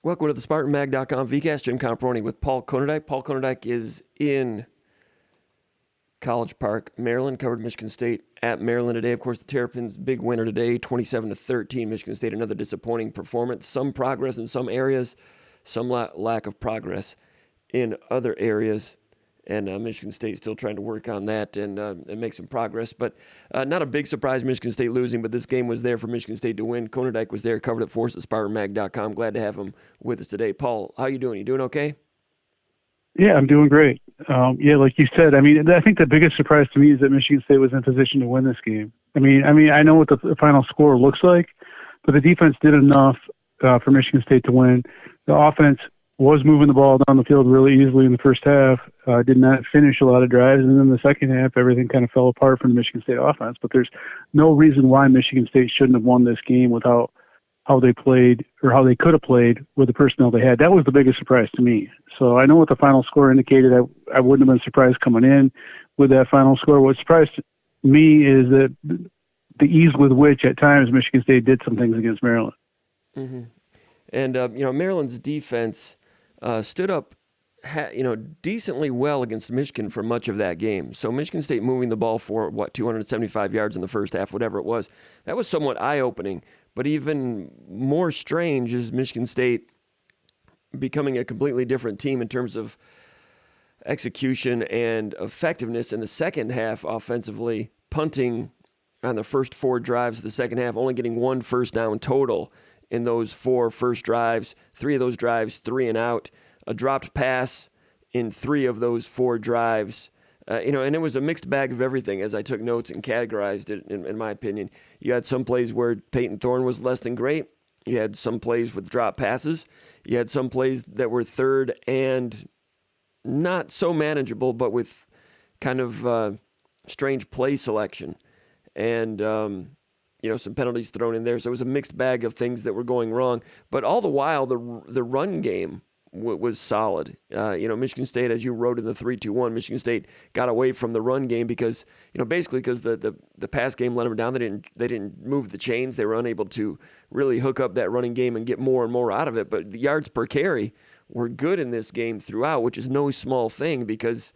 Welcome to the SpartanMag.com VCast. Jim Comparoni with Paul Konerdijk. Paul Konerdijk is in College Park, Maryland. Covered Michigan State at Maryland today. Of course, the Terrapins' big winner today, 27-13. Michigan State, another disappointing performance. Some progress in some areas, some lack of progress in other areas. And Michigan State still trying to work on that and make some progress. But not a big surprise, Michigan State losing, but this game was there for Michigan State to win. Konerdijk was there, covered it for us at SpartanMag.com. Glad to have him with us today. Paul, how you doing? You doing okay? Yeah, I'm doing great. Like you said, I think the biggest surprise to me is that Michigan State was in position to win this game. I know what the final score looks like, but the defense did enough for Michigan State to win. The offense was moving the ball down the field really easily in the first half, did not finish a lot of drives, and then the second half, everything kind of fell apart from the Michigan State offense. But there's no reason why Michigan State shouldn't have won this game without how they played or how they could have played with the personnel they had. That was the biggest surprise to me. So I know what the final score indicated. I wouldn't have been surprised coming in with that final score. What surprised me is that the ease with which at times Michigan State did some things against Maryland. Mm-hmm. And, Maryland's defense stood up, decently well against Michigan for much of that game. So Michigan State moving the ball for, 275 yards in the first half, whatever it was. That was somewhat eye-opening. But even more strange is Michigan State becoming a completely different team in terms of execution and effectiveness in the second half offensively, punting on the first four drives of the second half, only getting one first down total in those four first drives, three of those drives, 3 and out, a dropped pass in 3 of those 4 drives. And it was a mixed bag of everything as I took notes and categorized it, in my opinion. You had some plays where Peyton Thorne was less than great. You had some plays with drop passes. You had some plays that were third and not so manageable, but with kind of strange play selection. And, some penalties thrown in there. So it was a mixed bag of things that were going wrong. But all the while, the run game was solid. Michigan State, as you wrote in the 3-2-1, Michigan State got away from the run game because, basically because the pass game let them down. They didn't move the chains. They were unable to really hook up that running game and get more and more out of it. But the yards per carry were good in this game throughout, which is no small thing because,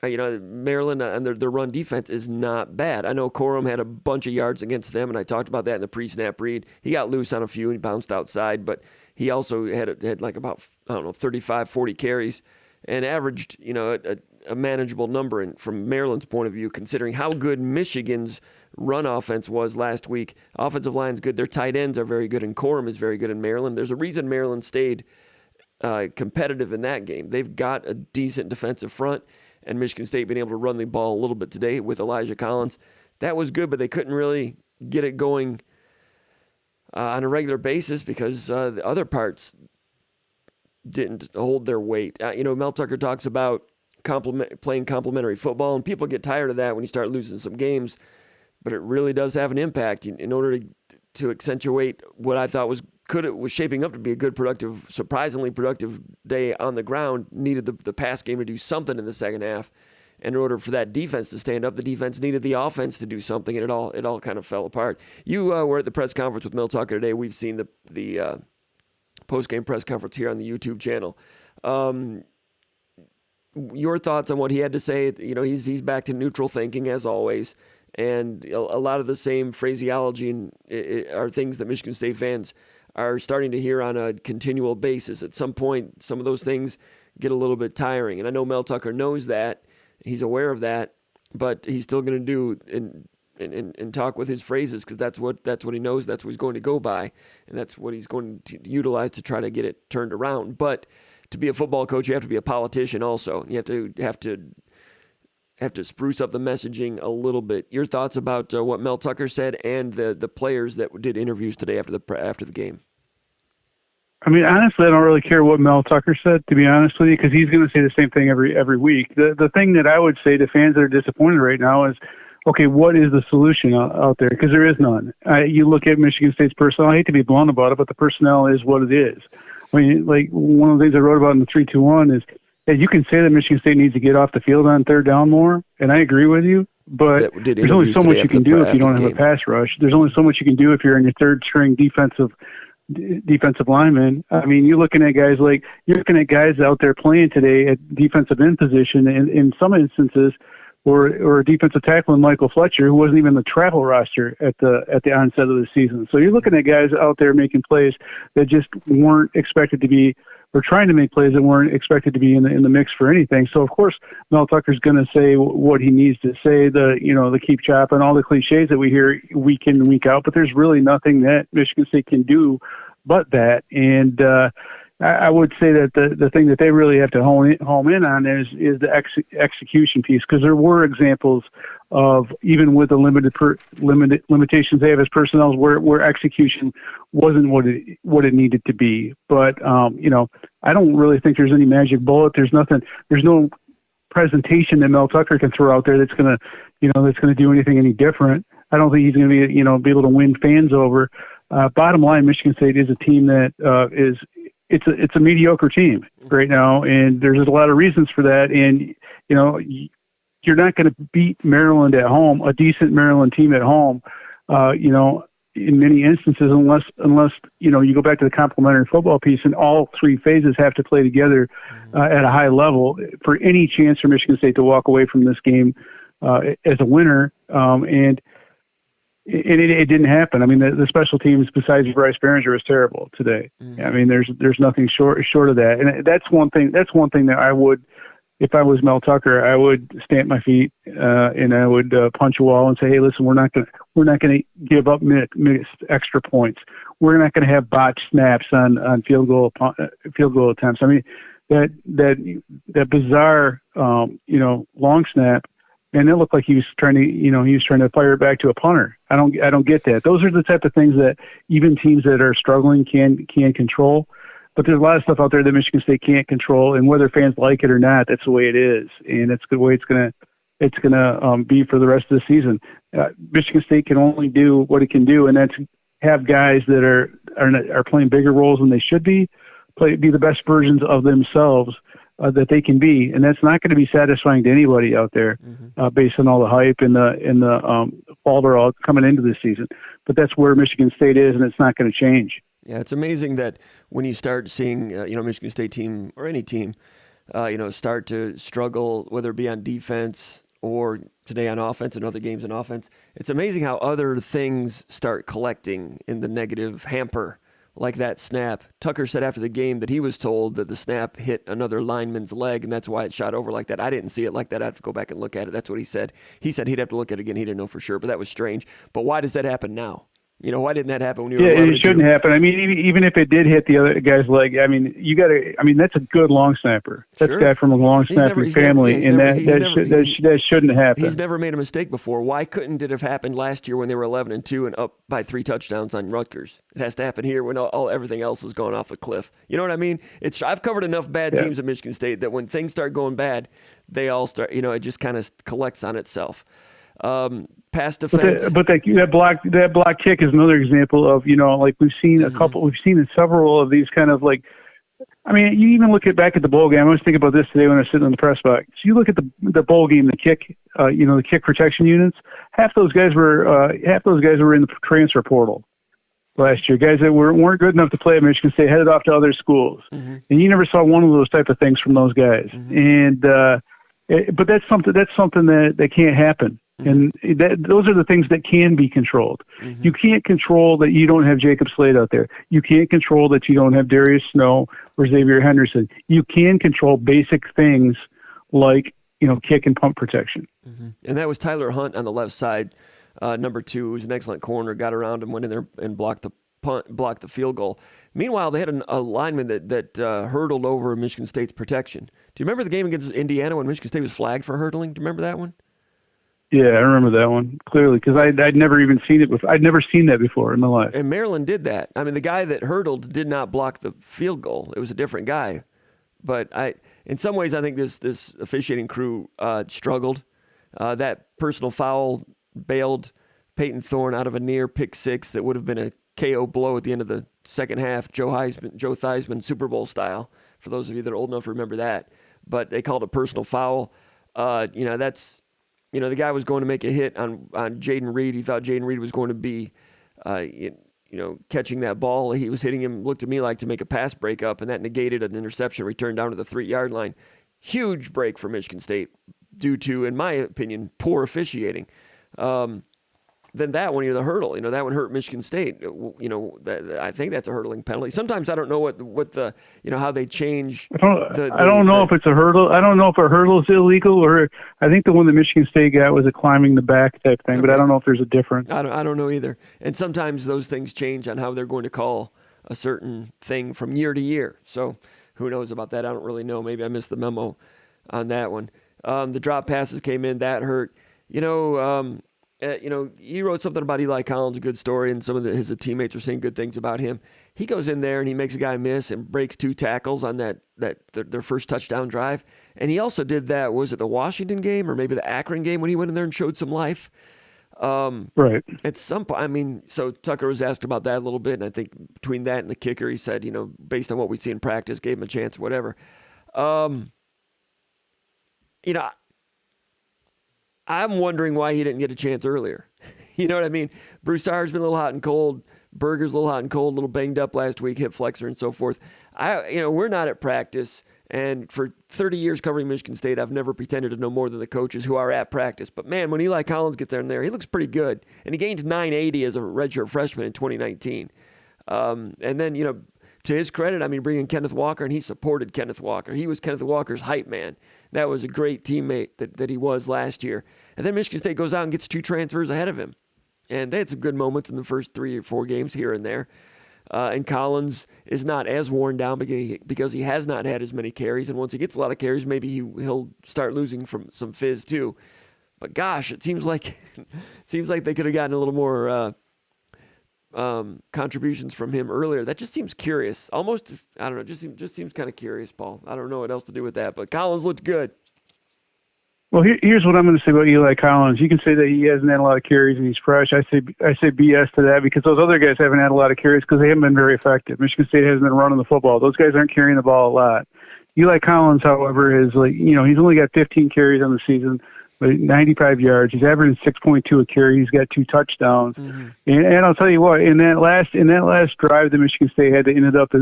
Maryland and their run defense is not bad. I know Corum had a bunch of yards against them, and I talked about that in the pre-snap read. He got loose on a few and he bounced outside, but he also had like about 35, 40 carries and averaged a manageable number from Maryland's point of view, considering how good Michigan's run offense was last week. Offensive line's good. Their tight ends are very good, and Corum is very good in Maryland. There's a reason Maryland stayed competitive in that game. They've got a decent defensive front. And Michigan State being able to run the ball a little bit today with Elijah Collins. That was good, but they couldn't really get it going on a regular basis because the other parts didn't hold their weight. Mel Tucker talks about playing complementary football, and people get tired of that when you start losing some games, but it really does have an impact. In order to accentuate what I thought was shaping up to be a good, surprisingly productive day on the ground, needed the pass game to do something in the second half. And in order for that defense to stand up, the defense needed the offense to do something, and it all kind of fell apart. You were at the press conference with Mel Tucker today. We've seen the post-game press conference here on the YouTube channel. Your thoughts on what he had to say? He's back to neutral thinking as always, and a lot of the same phraseology are things that Michigan State fans are starting to hear on a continual basis. At some point, some of those things get a little bit tiring. And I know Mel Tucker knows that. He's aware of that. But he's still going to do and talk with his phrases because that's what he knows. That's what he's going to go by. And that's what he's going to utilize to try to get it turned around. But to be a football coach, you have to be a politician also. You have to spruce up the messaging a little bit. Your thoughts about what Mel Tucker said and the players that did interviews today after the game? Honestly, I don't really care what Mel Tucker said, to be honest with you, because he's going to say the same thing every week. The thing that I would say to fans that are disappointed right now is, okay, what is the solution out there? Because there is none. You look at Michigan State's personnel. I hate to be blunt about it, but the personnel is what it is. Like one of the things I wrote about in the 3-2-1 is that you can say that Michigan State needs to get off the field on third down more, and I agree with you. But there's only so much you can do if you don't have a pass rush. There's only so much you can do if you're in your third string defensive defensive linemen. I mean, you're looking at guys out there playing today at defensive end position, and in some instances, or a defensive tackle in Michael Fletcher, who wasn't even on the travel roster at the onset of the season. So you're looking at guys out there making plays that just weren't expected to be, or trying to make plays that weren't expected to be in the mix for anything. So of course Mel Tucker's going to say what he needs to say, the keep chopping, all the cliches that we hear week in and week out. But there's really nothing that Michigan State can do but that. And I would say that the thing that they really have to home in on is the execution piece, because there were examples of, even with the limited limitations they have as personnel, where execution wasn't what it needed to be. But I don't really think there's any magic bullet. There's no presentation that Mel Tucker can throw out there that's gonna do anything any different. I don't think he's gonna be able to win fans over. Bottom line, Michigan State is a team that it's a mediocre team right now, and there's a lot of reasons for that. And you're not going to beat Maryland at home, a decent Maryland team at home, in many instances, unless you go back to the complementary football piece, and all three phases have to play together at a high level for any chance for Michigan State to walk away from this game as a winner. And it didn't happen. I mean, the special teams besides Bryce Behringer was terrible today. I mean, there's nothing short of that. And that's one thing that I would, if I was Mel Tucker, I would stamp my feet and I would punch a wall and say, hey, listen, we're not going to give up missed extra points. We're not going to have botched snaps on field goal attempts. I mean, that bizarre long snap. And it looked like he was trying to fire it back to a punter. I don't get that. Those are the type of things that even teams that are struggling can control. But there's a lot of stuff out there that Michigan State can't control, and whether fans like it or not, that's the way it is, and it's the way it's gonna be for the rest of the season. Michigan State can only do what it can do, and that's have guys that are playing bigger roles than they should be the best versions of themselves that they can be, and that's not going to be satisfying to anybody out there, based on all the hype and the fallout coming into this season. But that's where Michigan State is, and it's not going to change. Yeah, it's amazing that when you start seeing Michigan State team or any team, start to struggle, whether it be on defense or today on offense and other games on offense, it's amazing how other things start collecting in the negative hamper. Like that snap. Tucker said after the game that he was told that the snap hit another lineman's leg, and that's why it shot over like that. I didn't see it like that. I have to go back and look at it. That's what he said. He said he'd have to look at it again. He didn't know for sure, but that was strange. But why does that happen now? Why didn't that happen when you were 11 it shouldn't happen. I mean, even if it did hit the other guy's leg, I mean, that's a good long snapper. That's a guy from a long snapping family, that shouldn't happen. He's never made a mistake before. Why couldn't it have happened last year when they were 11-2 and up by 3 touchdowns on Rutgers? It has to happen here when everything else is going off the cliff. You know what I mean? I've covered enough bad teams at Michigan State that when things start going bad, they all start, it just kind of collects on itself. Pass defense. But that block kick is another example of, like we've seen in several of these kind of like, I mean, you even look back at the bowl game. I was thinking about this today when I was sitting in the press box. So you look at the bowl game, the kick, the kick protection units. Half those guys were in the transfer portal last year. Guys that weren't good enough to play at Michigan State headed off to other schools, and you never saw one of those type of things from those guys. And but that's something that can't happen. And those are the things that can be controlled. You can't control that you don't have Jacob Slade out there. You can't control that you don't have Darius Snow or Xavier Henderson. You can control basic things like, kick and punt protection. And that was Tyler Hunt on the left side, number 2, who was an excellent corner, got around him, went in there and blocked the field goal. Meanwhile, they had a lineman that hurdled over Michigan State's protection. Do you remember the game against Indiana when Michigan State was flagged for hurdling? Do you remember that one? Yeah, I remember that one clearly because I'd never even seen it before. I'd never seen that before in my life. And Maryland did that. I mean, the guy that hurdled did not block the field goal. It was a different guy. But in some ways, I think this officiating crew struggled. That personal foul bailed Peyton Thorne out of a near pick 6 that would have been a KO blow at the end of the second half. Joe Theismann, Super Bowl style. For those of you that are old enough to remember that, but they called it a personal foul. That's. The guy was going to make a hit on Jaden Reed. He thought Jaden Reed was going to be, catching that ball. He was hitting him, looked to me like to make a pass breakup, and that negated an interception return down to the 3-yard line. Huge break for Michigan State due to, in my opinion, poor officiating. Then that one, the hurdle, that one hurt Michigan State. I think that's a hurdling penalty. Sometimes I don't know what the how they change. I don't know if it's a hurdle. I don't know if a hurdle is illegal, or I think the one that Michigan State got was a climbing the back type thing. Okay. But I don't know if there's a difference. I don't know either. And sometimes those things change on how they're going to call a certain thing from year to year. So who knows about that? I don't really know. Maybe I missed the memo on that one. The drop passes came in, that hurt. You wrote something about Eli Collins, a good story, and some of his teammates are saying good things about him. He goes in there and he makes a guy miss and breaks 2 tackles on their first touchdown drive. And he also did that, was it the Washington game or maybe the Akron game when he went in there and showed some life? Right. At some point, so Tucker was asked about that a little bit, and I think between that and the kicker, he said, based on what we see in practice, gave him a chance, whatever. I'm wondering why he didn't get a chance earlier. You know what I mean? Broussard's been a little hot and cold. Berger's a little hot and cold, a little banged up last week, hip flexor and so forth. We're not at practice, and for 30 years covering Michigan State, I've never pretended to know more than the coaches who are at practice. But man, when Eli Collins gets in there, he looks pretty good, and he gained 980 as a redshirt freshman in 2019. And then to his credit, bringing Kenneth Walker, and he supported Kenneth Walker. He was Kenneth Walker's hype man. That was a great teammate that he was last year. And then Michigan State goes out and gets 2 transfers ahead of him. And they had some good moments in the first 3 or 4 games here and there. And Collins is not as worn down because he has not had as many carries. And once he gets a lot of carries, maybe he'll start losing from some fizz too. But gosh, it seems like they could have gotten a little more contributions from him earlier. That just seems curious. Almost, I don't know, just seems kind of curious, Paul. I don't know what else to do with that, but Collins looked good. Well, here's what I'm going to say about Eli Collins. You can say that he hasn't had a lot of carries and he's fresh. I say BS to that because those other guys haven't had a lot of carries because they haven't been very effective. Michigan State hasn't been running the football. Those guys aren't carrying the ball a lot. Eli Collins, however, is he's only got 15 carries on the season, but 95 yards. He's averaging 6.2 a carry. He's got 2 touchdowns. Mm-hmm. And I'll tell you what, in that last drive that Michigan State had that ended up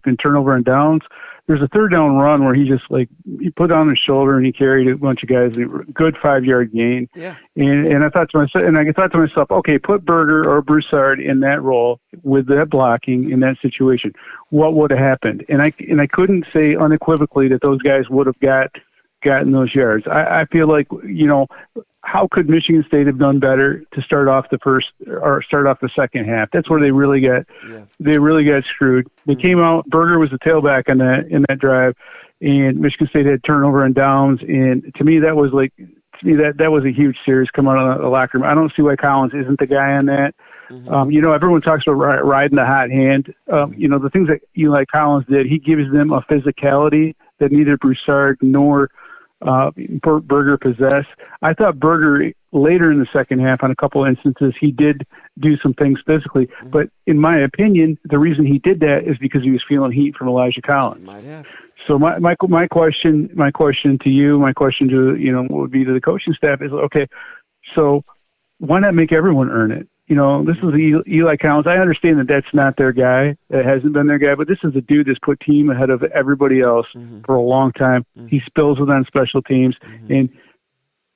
in turnover and downs. There's a 3rd down run where he put on his shoulder and he carried a bunch of guys, a good 5-yard gain. Yeah. And I thought to myself, okay, put Berger or Broussard in that role with that blocking in that situation. What would have happened? And I couldn't say unequivocally that those guys would have gotten those yards. I feel like, how could Michigan State have done better to start off the second half? That's where they really got screwed. They came out. Berger was the tailback in that drive, and Michigan State had turnover and downs. And to me, that was a huge series coming out of the locker room. I don't see why Collins isn't the guy on that. Mm-hmm. Everyone talks about riding the hot hand. The things that Eli Collins did, he gives them a physicality that neither Broussard nor Berger possess. I thought Berger later in the second half on a couple of instances he did do some things physically, but in my opinion the reason he did that is because he was feeling heat from Elijah Collins. Might have. So my question to you, my question to would be to the coaching staff is, okay, so why not make everyone earn it? This is Eli Collins. I understand that that's not their guy. It hasn't been their guy, but this is a dude that's put team ahead of everybody else for a long time. He spills it on special teams. And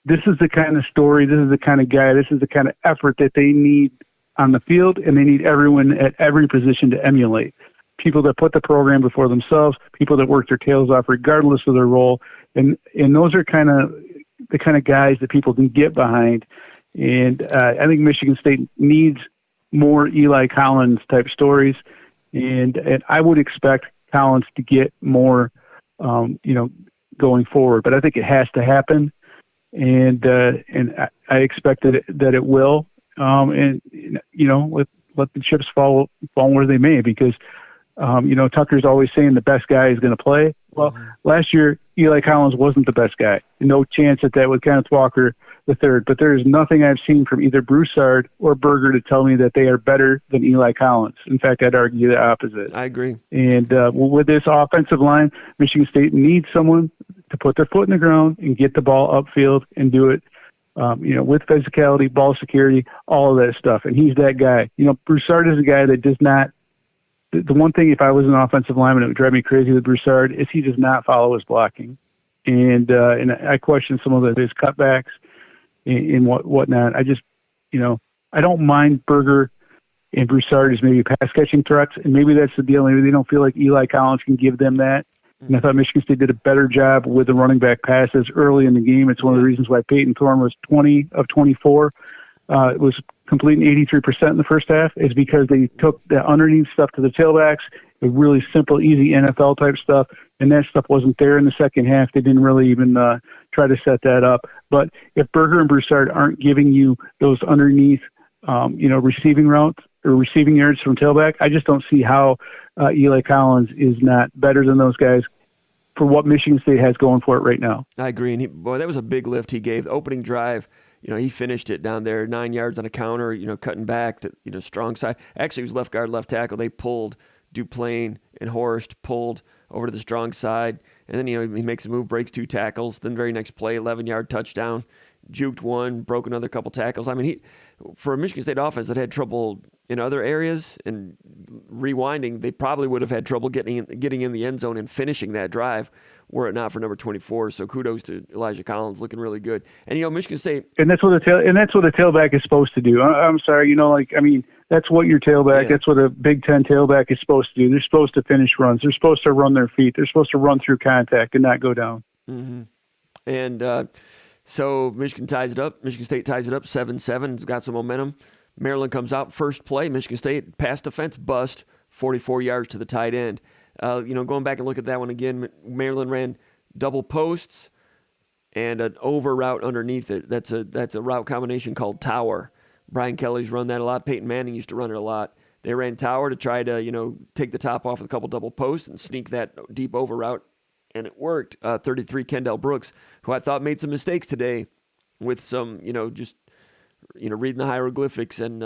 this is the kind of story, this is the kind of guy, this is the kind of effort that they need on the field, and they need everyone at every position to emulate. People that put the program before themselves, people that work their tails off regardless of their role. And those are kind of the kind of guys that people can get behind. And I think Michigan State needs more Eli Collins type stories, and I would expect Collins to get more, going forward. But I think it has to happen, and I expect that it will. Let the chips fall where they may, because Tucker's always saying the best guy is going to play. Well, last year Eli Collins wasn't the best guy. No chance that was Kenneth Walker the third. But there is nothing I've seen from either Broussard or Berger to tell me that they are better than Eli Collins. In fact, I'd argue the opposite. I agree. And with this offensive line, Michigan State needs someone to put their foot in the ground and get the ball upfield and do it with physicality, ball security, all of that stuff. And he's that guy. Broussard is a guy that does not. The one thing, if I was an offensive lineman, it would drive me crazy with Broussard is he does not follow his blocking, and I question some of his cutbacks and whatnot. I just, I don't mind Berger and Broussard as maybe pass catching threats, and maybe that's the deal. Maybe they don't feel like Eli Collins can give them that. And I thought Michigan State did a better job with the running back passes early in the game. It's one of the reasons why Peyton Thorne was 20 of 24. It was completing 83% in the first half, is because they took the underneath stuff to the tailbacks, the really simple, easy NFL type stuff, and that stuff wasn't there in the second half. They didn't really even try to set that up. But if Berger and Broussard aren't giving you those underneath, receiving routes or receiving yards from tailback, I just don't see how Eli Collins is not better than those guys for what Michigan State has going for it right now. I agree. And that was a big lift he gave. The opening drive, he finished it down there, 9 yards on a counter, cutting back to, strong side. Actually, it was left guard, left tackle. They pulled Duplain and Horst, pulled over to the strong side. And then, he makes a move, breaks 2 tackles. Then very next play, 11-yard touchdown, juked one, broke another couple tackles. I mean, for a Michigan State offense that had trouble in other areas and rewinding, they probably would have had trouble getting in the end zone and finishing that drive were it not for number 24. So kudos to Elijah Collins, looking really good. And Michigan State, and that's what the tailback is supposed to do. I'm sorry, that's what your tailback. That's what a Big Ten tailback is supposed to do. They're supposed to finish runs. They're supposed to run their feet. They're supposed to run through contact and not go down. Mm-hmm. And so Michigan ties it up. Michigan State ties it up 7-7. It's got some momentum. Maryland comes out first play. Michigan State pass defense bust, 44 yards to the tight end. Going back and look at that one again, Maryland ran double posts and an over route underneath it. That's a route combination called tower. Brian Kelly's run that a lot. Peyton Manning used to run it a lot. They ran tower to try to, take the top off with a couple double posts and sneak that deep over route, and it worked. 33 Kendall Brooks, who I thought made some mistakes today with some, reading the hieroglyphics and,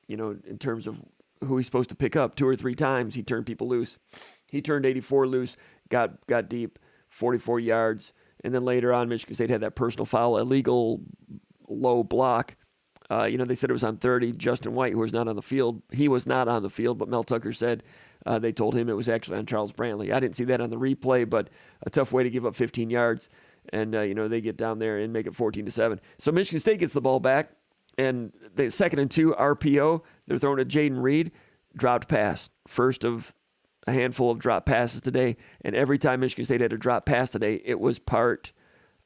in terms of who he's supposed to pick up. 2 or 3 times he turned people loose. He turned 84 loose, got deep, 44 yards. And then later on, Michigan State had that personal foul, illegal low block. They said it was on 30. Justin White, who was not on the field, he was not on the field, but Mel Tucker said they told him it was actually on Charles Brantley. I didn't see that on the replay, but a tough way to give up 15 yards. And, they get down there and make it 14-7. So Michigan State gets the ball back, and the 2nd and 2 RPO, they're throwing to Jaden Reed, dropped pass. First of a handful of drop passes today, and every time Michigan State had a drop pass today, it was part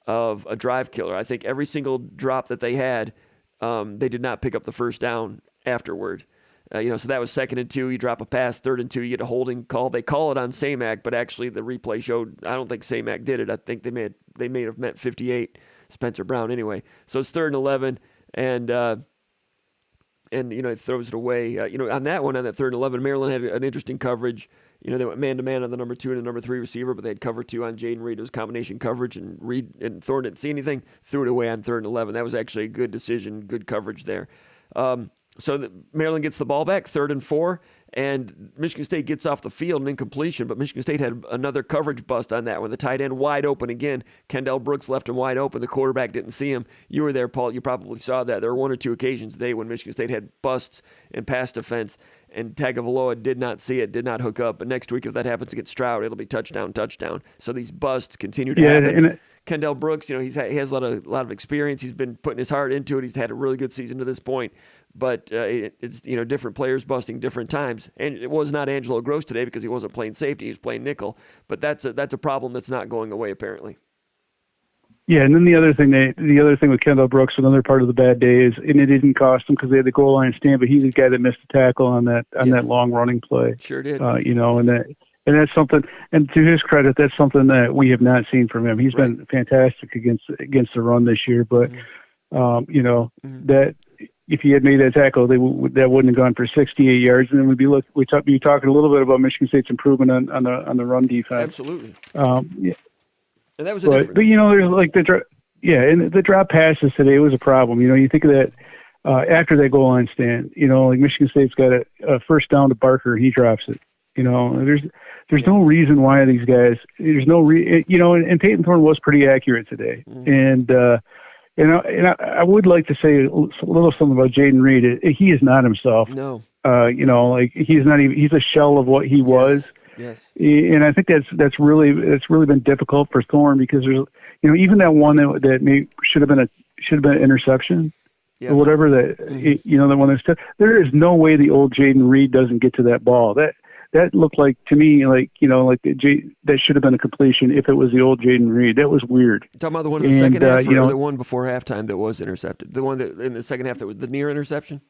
of a drive killer. I think every single drop that they had, they did not pick up the first down afterward. So that was 2nd and 2. You drop a pass, 3rd and 2. You get a holding call. They call it on SpartanMag, but actually the replay showed I don't think SpartanMag did it. I think they may have meant 58 Spencer Brown anyway. So it's 3rd and 11, and it throws it away. On that 3rd and 11, Maryland had an interesting coverage. They went man to man on the number 2 and the number 3 receiver, but they had cover 2 on Jaden Reed. It was combination coverage, and Reed and Thorne didn't see anything. Threw it away on 3rd and 11. That was actually a good decision, good coverage there. So Maryland gets the ball back, 3rd and 4, and Michigan State gets off the field, an incompletion, but Michigan State had another coverage bust on that one. The tight end wide open again. Kendall Brooks left him wide open. The quarterback didn't see him. You were there, Paul. You probably saw that. There were 1 or 2 occasions today when Michigan State had busts in pass defense, and Tagovailoa did not see it, did not hook up. But next week, if that happens against Stroud, it'll be touchdown. So these busts continue to happen. Kendall Brooks, he has a lot of experience. He's been putting his heart into it. He's had a really good season to this point. But it's different players busting different times. And it was not Angelo Gross today because he wasn't playing safety. He was playing nickel. But that's a problem that's not going away apparently. Yeah, and then the other thing with Kendall Brooks, another part of the bad day is, and it didn't cost him because they had the goal line stand, but he's the guy that missed the tackle on that long running play. Sure did. And that's something. And to his credit, that's something that we have not seen from him. He's been fantastic against the run this year. But that if he had made that tackle, that wouldn't have gone for 68 yards. And then we'd be talking a little bit about Michigan State's improvement on the run defense. Absolutely. Yeah. And that was a different. But there's like and the drop passes today was a problem. You think of that after that goal line stand. Like Michigan State's got a first down to Barker, and he drops it. There's no reason why these guys. There's no and Peyton Thorne was pretty accurate today, and I would like to say a little something about Jaden Reed. He is not himself. No. Like he's not even. He's a shell of what he was. Yes. And I think that's really been difficult for Thorne, because there's, even that one that should have been an interception. Yeah. Or whatever that one that's, there is no way the old Jaden Reed doesn't get to that ball. That looked like, to me, that should have been a completion if it was the old Jaden Reed. That was weird. You're talking about the one in the second half, or the one before halftime that was intercepted? The one that in the second half that was the near interception.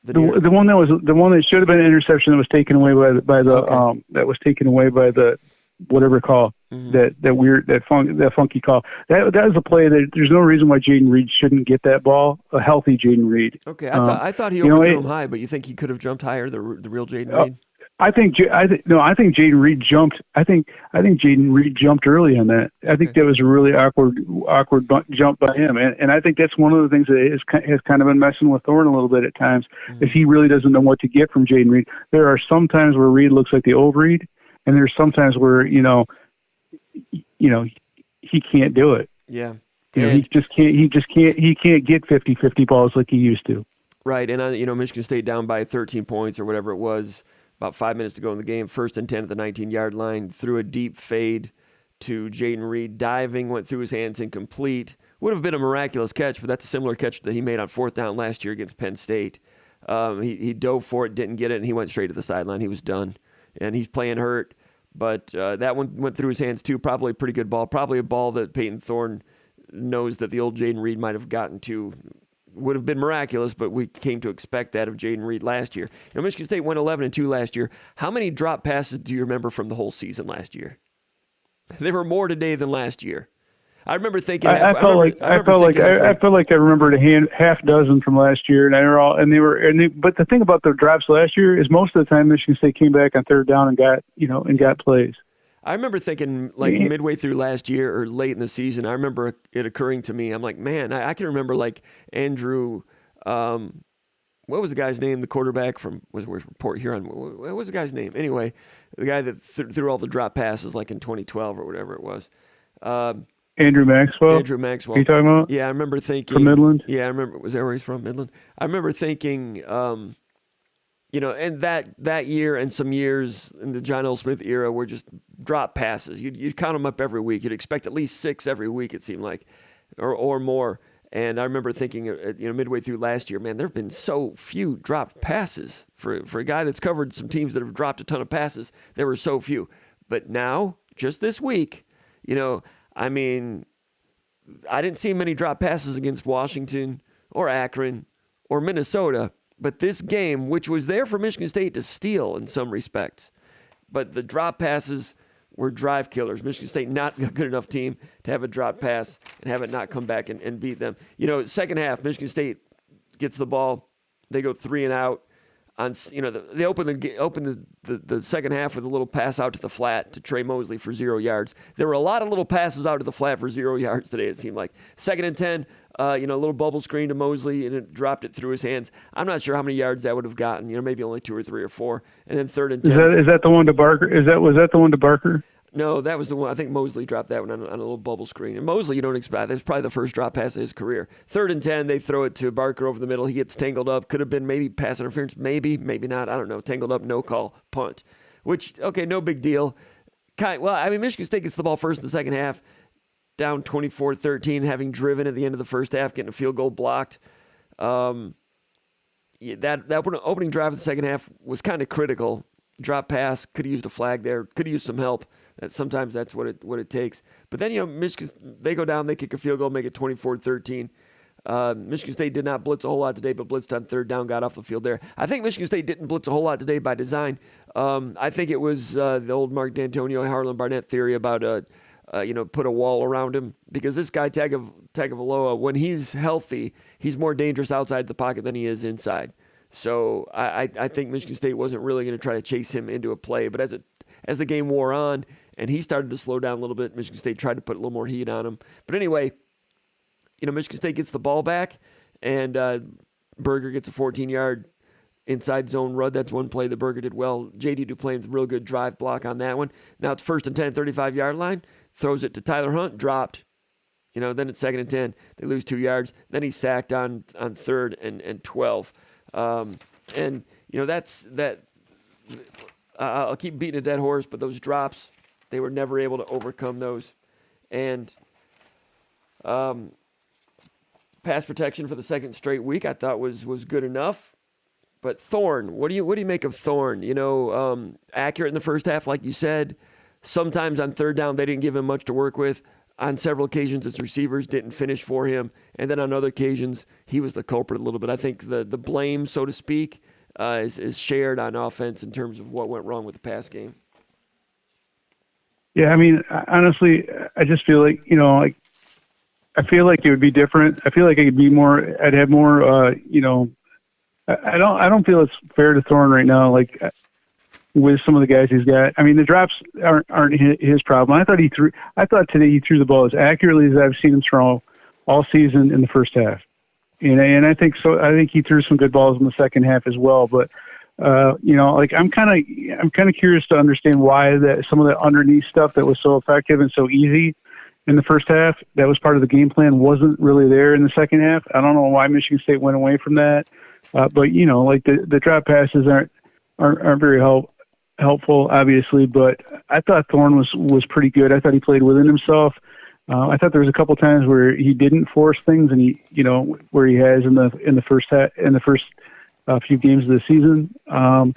The one that should have been an interception that was taken away by the whatever call. Mm-hmm. that funky call. That was a play that there's no reason why Jaden Reed shouldn't get that ball. A healthy Jaden Reed. Okay, I thought he overthrew him high, but you think he could have jumped higher? The real Jaden Reed. I think Jaden Reed jumped. I think Jaden Reed jumped early on that. I think that was a really awkward jump by him, and I think that's one of the things that has kind of been messing with Thorne a little bit at times, is he really doesn't know what to get from Jaden Reed. There are some times where Reed looks like the old Reed, and there's sometimes where he can't do it. Yeah. He can't get 50-50 balls like he used to. Right, and Michigan State down by 13 points or whatever it was, about 5 minutes to go in the game, 1st and 10 at the 19-yard line, threw a deep fade to Jaden Reed, diving, went through his hands, incomplete. Would have been a miraculous catch, but that's a similar catch that he made on 4th down last year against Penn State. He dove for it, didn't get it, and he went straight to the sideline. He was done, and he's playing hurt. But that one went through his hands too. Probably a pretty good ball. Probably a ball that Peyton Thorne knows that the old Jaden Reed might have gotten to. Would have been miraculous, but we came to expect that of Jaden Reed last year. Michigan State went 11-2 last year. How many drop passes do you remember from the whole season last year? There were more today than last year. I remember thinking. I felt like I remembered half dozen from last year, and but the thing about the drops last year is most of the time Michigan State came back on 3rd down and got plays. I remember thinking, like, midway through last year or late in the season, I remember it occurring to me. I'm like, man, I can remember, like, Andrew, what was the guy's name? The quarterback from Port Huron. What was the guy's name? Anyway, the guy that threw all the drop passes, like in 2012 or whatever it was. Andrew Maxwell. Are you talking about? Yeah, I remember thinking. From Midland? Yeah, I remember. Was that where he's from, Midland? I remember thinking, and that year and some years in the John L. Smith era were just drop passes. You'd count them up every week. You'd expect at least 6 every week, it seemed like, or more. And I remember thinking, midway through last year, man, there have been so few dropped passes for a guy that's covered some teams that have dropped a ton of passes. There were so few. But now, just this week, I didn't see many drop passes against Washington or Akron or Minnesota. But this game, which was there for Michigan State to steal in some respects, but the drop passes were drive killers. Michigan State not a good enough team to have a drop pass and have it not come back and beat them. Second half, Michigan State gets the ball. They go 3 and out. They open the second half with a little pass out to the flat to Trey Mosley for 0 yards. There were a lot of little passes out to the flat for 0 yards today, it seemed like. 2nd and 10, a little bubble screen to Mosley, and it dropped it through his hands. I'm not sure how many yards that would have gotten, maybe only 2 or 3 or 4. And then 3rd and 10. Is that the one to Barker? Was that the one to Barker? No, that was the one. I think Mosley dropped that one on a little bubble screen. And Mosley, you don't expect. That's probably the first drop pass of his career. 3rd and 10, they throw it to Barker over the middle. He gets tangled up. Could have been maybe pass interference. Maybe not. I don't know. Tangled up, no call, punt. Which, okay, no big deal. Michigan State gets the ball first in the second half, down 24-13, having driven at the end of the first half, getting a field goal blocked. That opening drive of the second half was kind of critical. Drop pass, could have used a flag there, could have used some help. Sometimes that's what it takes. But then, Michigan, they go down, they kick a field goal, make it 24-13. Michigan State did not blitz a whole lot today, but blitzed on 3rd down, got off the field there. I think Michigan State didn't blitz a whole lot today by design. I think it was the old Mark D'Antonio, Harlan Barnett theory about put a wall around him, because this guy Tagovailoa, when he's healthy, he's more dangerous outside the pocket than he is inside. So I think Michigan State wasn't really going to try to chase him into a play. But as the game wore on and he started to slow down a little bit, Michigan State tried to put a little more heat on him. But anyway, Michigan State gets the ball back, and Berger gets a 14-yard inside zone run. That's one play that Berger did well. J.D. Duplain with a real good drive block on that one. Now it's 1st and 10, 35-yard line. Throws it to Tyler Hunt, dropped. Then it's 2nd and 10, they lose 2 yards. Then he's sacked on 3rd and 12. That's that. I'll keep beating a dead horse, but those drops, they were never able to overcome those. And pass protection for the 2nd straight week, I thought was good enough. But Thorne, what do you make of Thorne? Accurate in the first half, like you said. Sometimes on 3rd down, they didn't give him much to work with. On several occasions, his receivers didn't finish for him. And then on other occasions, he was the culprit a little bit. I think the blame, so to speak, is shared on offense in terms of what went wrong with the pass game. Yeah, I mean, honestly, I just feel like, I feel like it would be different. I feel like I'd have more, I don't feel it's fair to Thorne right now, like with some of the guys he's got. I mean, the drops aren't his problem. I thought today he threw the ball as accurately as I've seen him throw all season in the first half. And I think so. I think he threw some good balls in the second half as well. But I'm kind of curious to understand why that some of the underneath stuff that was so effective and so easy in the first half, that was part of the game plan, wasn't really there in the second half. I don't know why Michigan State went away from that. But the drop passes aren't very helpful, obviously. But I thought Thorne was pretty good. I thought he played within himself. I thought there was a couple times where he didn't force things, and where he has in the first few games of the season. I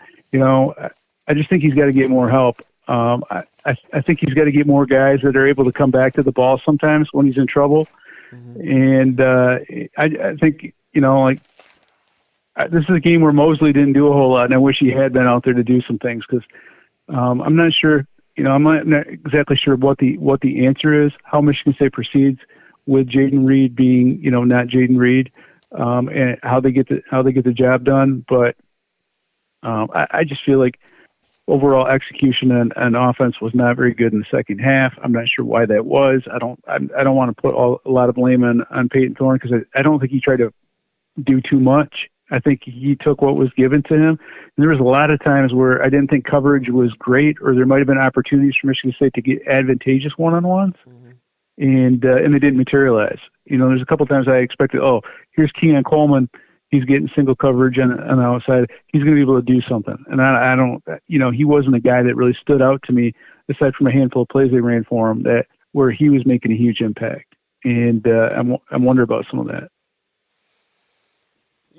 just think he's got to get more help. I think he's got to get more guys that are able to come back to the ball sometimes when he's in trouble. Mm-hmm. And I think this is a game where Mosley didn't do a whole lot, and I wish he had been out there to do some things because I'm not sure. I'm not exactly sure what the answer is, how Michigan State proceeds with Jaden Reed being, not Jaden Reed, and how they get the job done. But I just feel like overall execution and offense was not very good in the second half. I'm not sure why that was. I don't want to put a lot of blame on Peyton Thorne because I don't think he tried to do too much. I think he took what was given to him. And there was a lot of times where I didn't think coverage was great, or there might have been opportunities for Michigan State to get advantageous one-on-ones, and they didn't materialize. There's a couple of times I expected, here's Keon Coleman, he's getting single coverage on the outside, he's going to be able to do something. And I don't, he wasn't a guy that really stood out to me, aside from a handful of plays they ran for him, where he was making a huge impact. And I wonder about some of that.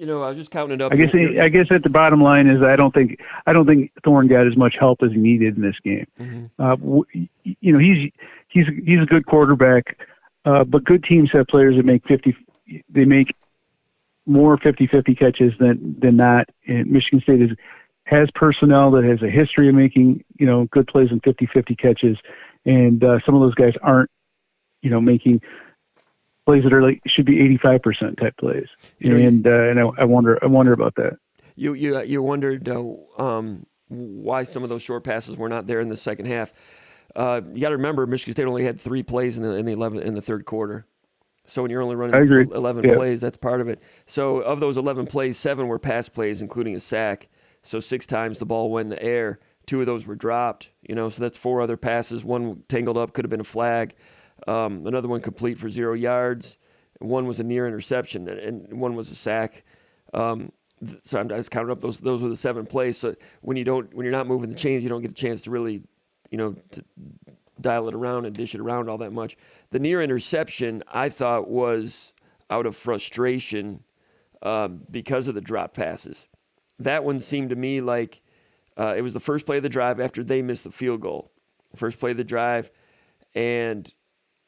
I was just counting it up. I guess at the bottom line is I don't think Thorne got as much help as he needed in this game. Mm-hmm. He's a good quarterback, but good teams have players that make more 50-50 catches than not. And Michigan State has personnel that has a history of making good plays in 50-50 catches, and some of those guys aren't making plays that are should be 85% type plays, and I wonder about that. You wondered why some of those short passes were not there in the second half. You got to remember, Michigan State only had 3 plays in the third quarter. So when you're only running 11 plays, that's part of it. So of those 11 plays, 7 were pass plays, including a sack. So 6 times the ball went in the air. 2 of those were dropped. So that's 4 other passes. 1 tangled up, could have been a flag. Another one complete for 0 yards. 1 was a near interception, and 1 was a sack. So I just counted up those were the 7 plays. So when you're not moving the chains, you don't get a chance to really, to dial it around and dish it around all that much. The near interception I thought was out of frustration because of the drop passes. That one seemed to me like it was the first play of the drive after they missed the field goal. First play of the drive, and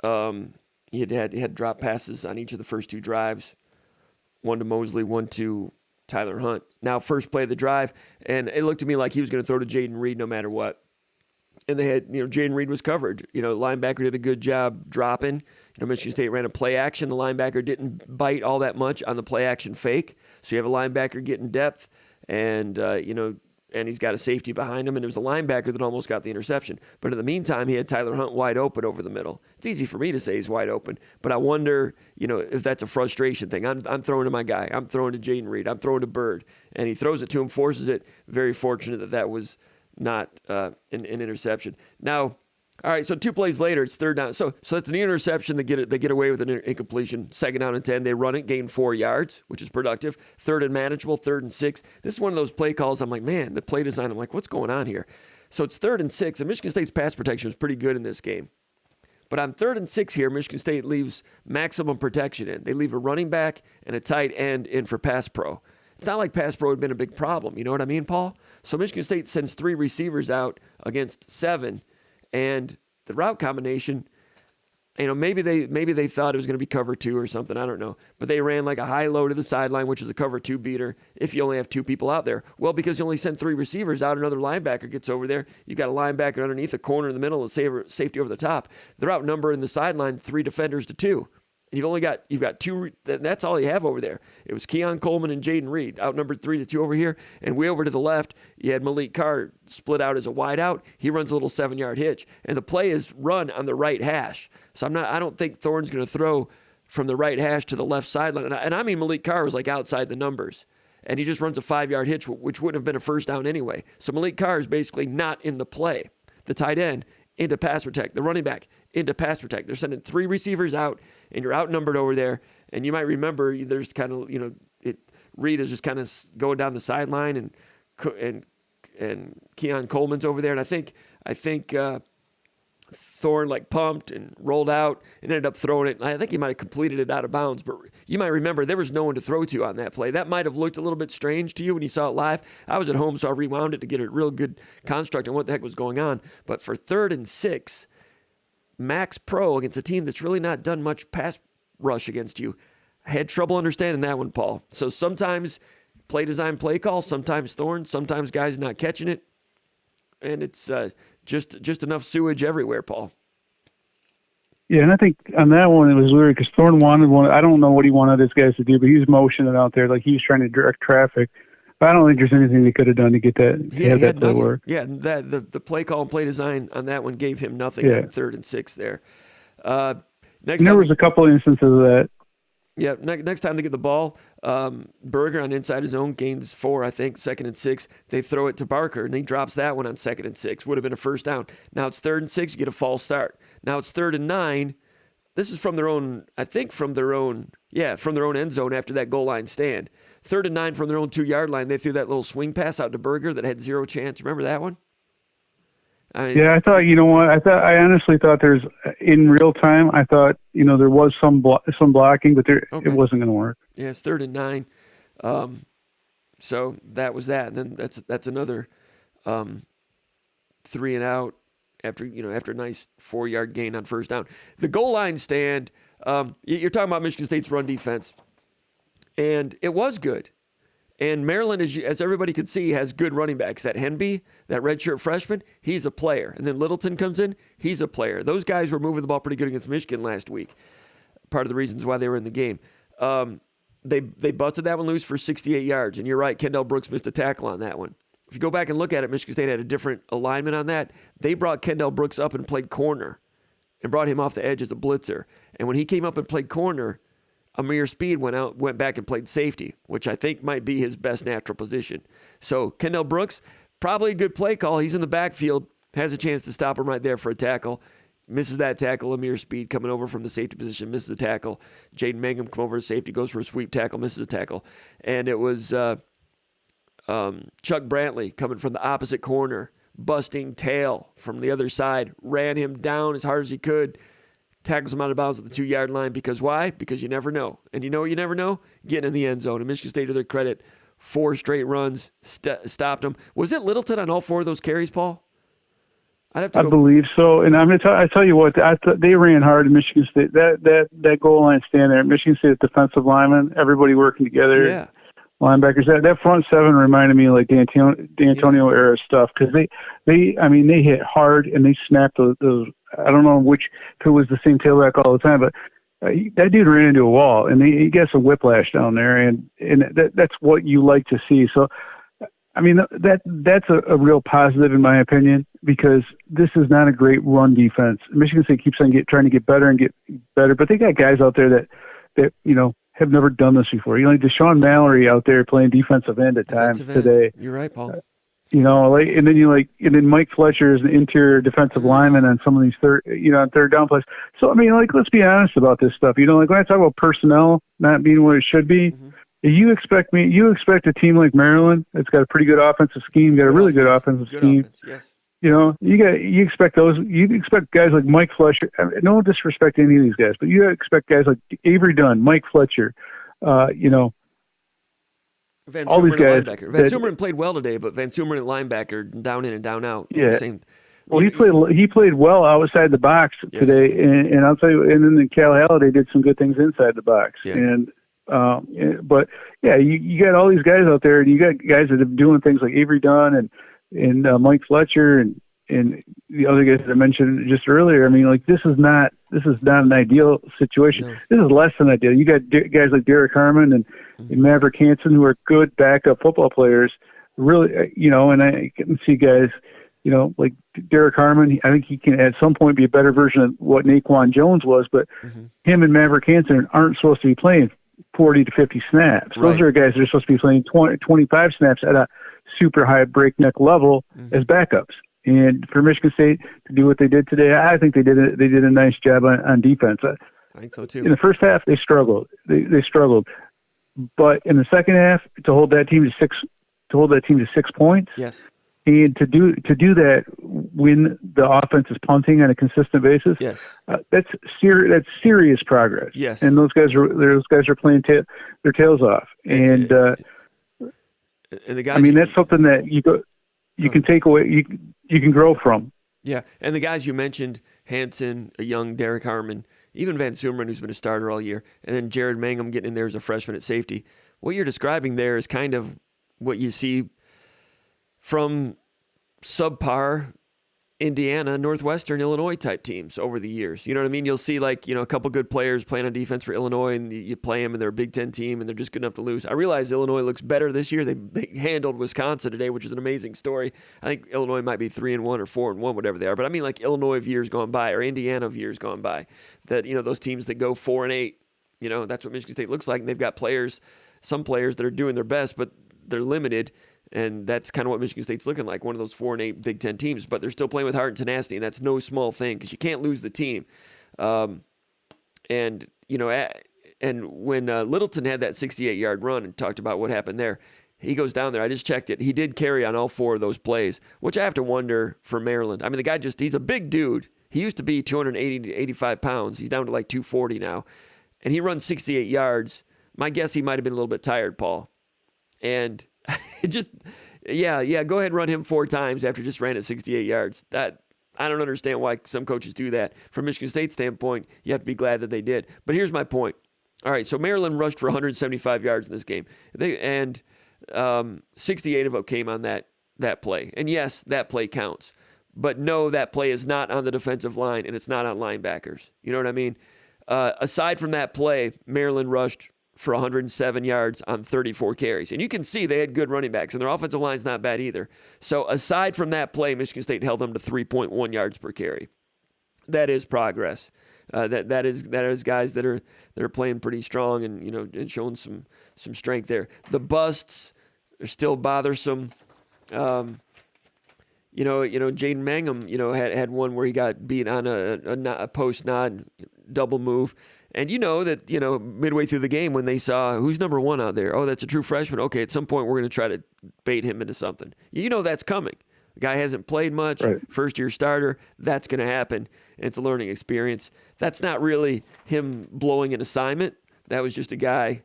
he had drop passes on each of the first 2 drives, 1 to Mosley, 1 to Tyler Hunt. Now, first play of the drive, and it looked to me like he was going to throw to Jaden Reed no matter what. And they had, Jaden Reed was covered. The linebacker did a good job dropping. Michigan State ran a play action. The linebacker didn't bite all that much on the play action fake. So you have a linebacker getting depth, and and he's got a safety behind him, and it was a linebacker that almost got the interception. But in the meantime, he had Tyler Hunt wide open over the middle. It's easy for me to say he's wide open, but I wonder, if that's a frustration thing. I'm throwing to my guy. I'm throwing to Jaden Reed. I'm throwing to Bird. And he throws it to him, forces it. Very fortunate that was not an interception. Now, All right, so 2 plays later, it's third down. So that's an interception. They get away with an incompletion. Second down and 10, they run it, gain 4 yards, which is productive. Third and manageable, 3rd and 6. This is one of those play calls. I'm like, man, the play design. I'm like, what's going on here? So it's 3rd and 6, and Michigan State's pass protection was pretty good in this game. But on 3rd and 6 here, Michigan State leaves maximum protection in. They leave a running back and a tight end in for pass pro. It's not like pass pro had been a big problem. You know what I mean, Paul? So Michigan State sends 3 receivers out against 7. And the route combination, maybe they thought it was going to be cover 2 or something. I don't know. But they ran like a high-low to the sideline, which is a cover 2 beater if you only have 2 people out there. Well, because you only send 3 receivers out, another linebacker gets over there. You got a linebacker underneath, a corner in the middle, and safety over the top. They're outnumbering the sideline 3 defenders to 2. And you've got 2. That's all you have over there. It was Keon Coleman and Jaden Reed, outnumbered 3-2 over here. And way over to the left, you had Malik Carr split out as a wide out. He runs a little 7-yard hitch, and the play is run on the right hash. So I don't think Thorne's going to throw from the right hash to the left sideline. And I mean Malik Carr was like outside the numbers, and he just runs a 5-yard hitch, which wouldn't have been a first down anyway. So Malik Carr is basically not in the play. The tight end into pass protect, the running back into pass protect. They're sending 3 receivers out, and you're outnumbered over there. And you might remember there's kind of, Reed is just kind of going down the sideline, and Keon Coleman's over there. And I think Thorne like pumped and rolled out and ended up throwing it. I think he might have completed it out of bounds, but you might remember there was no one to throw to on that play. That might have looked a little bit strange to you when you saw it live. I was at home, so I rewound it to get a real good construct on what the heck was going on. But for 3rd and 6, max pro against a team that's really not done much pass rush against you, I had trouble understanding that one, Paul. So sometimes play design, play call, sometimes Thorne, sometimes guys not catching it. And it's just enough sewage everywhere, Paul. Yeah, and I think on that one it was weird because Thorne wanted one. I don't know what he wanted his guys to do, but he was motioning out there like he was trying to direct traffic. But I don't think there's anything they could have done to get that to work. Yeah, the play call and play design on that one gave him nothing on 3rd and 6 there. There was a couple instances of that. Yeah, next time they get the ball, Berger on inside his own gains 4, I think, 2nd and 6. They throw it to Barker, and he drops that one on 2nd and 6. Would have been a first down. Now it's 3rd and 6. You get a false start. Now it's 3rd and 9. This is from their own end zone after that goal line stand. 3rd and 9 from their own 2-yard line. They threw that little swing pass out to Berger that had 0 chance. Remember that one? I thought, I honestly thought in real time, I thought, there was some blocking, but it wasn't going to work. Yeah, it's 3rd and 9. So that was that. And then that's another 3 and out after a nice 4-yard gain on first down. The goal line stand, you're talking about Michigan State's run defense, and it was good. And Maryland, as everybody could see, has good running backs. That Henby, that redshirt freshman, he's a player. And then Littleton comes in, he's a player. Those guys were moving the ball pretty good against Michigan last week. Part of the reasons why they were in the game. They busted that one loose for 68 yards. And you're right, Kendall Brooks missed a tackle on that one. If you go back and look at it, Michigan State had a different alignment on that. They brought Kendall Brooks up and played corner and brought him off the edge as a blitzer. And when he came up and played corner, Amir Speed went back and played safety, which I think might be his best natural position. So Kendall Brooks, probably a good play call. He's in the backfield, has a chance to stop him right there for a tackle. Misses that tackle. Amir Speed coming over from the safety position, misses a tackle. Jaden Mangum come over to safety, goes for a sweep tackle, misses a tackle. And it was Chuck Brantley coming from the opposite corner, busting tail from the other side, ran him down as hard as he could, tackles him out of bounds at the 2-yard line. Because why? Because you never know. And you never know? Getting in the end zone. And Michigan State, to their credit, 4 straight runs stopped them. Was it Littleton on all 4 of those carries, Paul? I believe so. And I'm going to tell you what, they ran hard in Michigan State. That goal line stand there, Michigan State defensive linemen, everybody working together. Yeah. Linebackers. That front 7 reminded me of like the Antonio era stuff because they hit hard and they snapped those. I don't know if it was the same tailback all the time, but that dude ran into a wall and he got some whiplash down there, and that's what you like to see. So, I mean, that's a real positive in my opinion because this is not a great run defense. Michigan State keeps on trying to get better and get better, but they got guys out there that have never done this before. Deshaun Mallory out there playing defensive end at times today. You're right, Paul. You know, and then Mike Fletcher is an interior defensive lineman on some of these on third down plays. So I mean, let's be honest about this stuff. You know, when I talk about personnel not being what it should be, you expect a team like Maryland that's got a pretty good offensive scheme, got a really good offensive scheme. Offense, yes. You know, you expect guys like Mike Fletcher. No disrespect to any of these guys, but you expect guys like Avery Dunn, Mike Fletcher, Van all these guys. Van Sumeren played well today, but Van Sumeren at linebacker, down in and down out. Yeah. Same. Well, he played well outside the box today, and I'll tell you. And then Cal Halliday did some good things inside the box. Yeah. But you got all these guys out there, and you got guys that are doing things like Avery Dunn and Mike Fletcher and the other guys that I mentioned just earlier. I mean, like this is not an ideal situation. No. This is less than ideal. You got guys like Derek Harmon and Maverick Hansen who are good backup football players. Really, and I can see guys, like Derek Harmon. I think he can at some point be a better version of what Naquan Jones was, but him and Maverick Hansen aren't supposed to be playing 40 to 50 snaps. Right. Those are guys that are supposed to be playing 25 snaps at a super high breakneck level as backups. And for Michigan State to do what they did today, I think they did a nice job on defense. I think so too. In the first half, they struggled. They struggled, but in the second half, to hold that team to 6 points, yes, and to do that when the offense is punting on a consistent basis, yes, that's serious progress. Yes, and those guys are playing their tails off, and the guys. I mean, that's something that you can take away. You can grow from. Yeah, and the guys you mentioned, Hansen, a young Derek Harmon, even Van Sumeren, who's been a starter all year, and then Jared Mangum getting in there as a freshman at safety. What you're describing there is kind of what you see from subpar Indiana, Northwestern, Illinois type teams over the years. You know what I mean? You'll see a couple good players playing on defense for Illinois, and you play them, and they're a Big Ten team, and they're just good enough to lose. I realize Illinois looks better this year. They handled Wisconsin today, which is an amazing story. I think Illinois might be 3-1 or 4-1, whatever they are. But I mean, like Illinois of years gone by, or Indiana of years gone by. That those teams that go 4-8. That's what Michigan State looks like, and they've got some players that are doing their best, but they're limited. And that's kind of what Michigan State's looking like, one of those 4-8 Big Ten teams. But they're still playing with heart and tenacity, and that's no small thing because you can't lose the team. And when Littleton had that 68-yard run and talked about what happened there, he goes down there. I just checked it. He did carry on all 4 of those plays, which I have to wonder for Maryland. I mean, the guy he's a big dude. He used to be 280 to 85 pounds. He's down to like 240 now. And he runs 68 yards. My guess he might have been a little bit tired, Paul. And it just, go ahead and run him 4 times after just ran at 68 yards. That I don't understand why some coaches do that. From Michigan State's standpoint, you have to be glad that they did. But here's my point. All right, so Maryland rushed for 175 yards in this game, 68 of them came on that play. And yes, that play counts. But no, that play is not on the defensive line, and it's not on linebackers. You know what I mean? Aside from that play, Maryland rushed for 107 yards on 34 carries. And you can see they had good running backs, and their offensive line's not bad either. So aside from that play, Michigan State held them to 3.1 yards per carry. That is progress. That is guys that are playing pretty strong and showing some strength there. The busts are still bothersome. Jaden Mangum, had one where he got beat on a post nod double move. And midway through the game when they saw who's number 1 out there, oh, that's a true freshman. Okay, at some point we're going to try to bait him into something. That's coming. The guy hasn't played much, right. First-year starter. That's going to happen, and it's a learning experience. That's not really him blowing an assignment. That was just a guy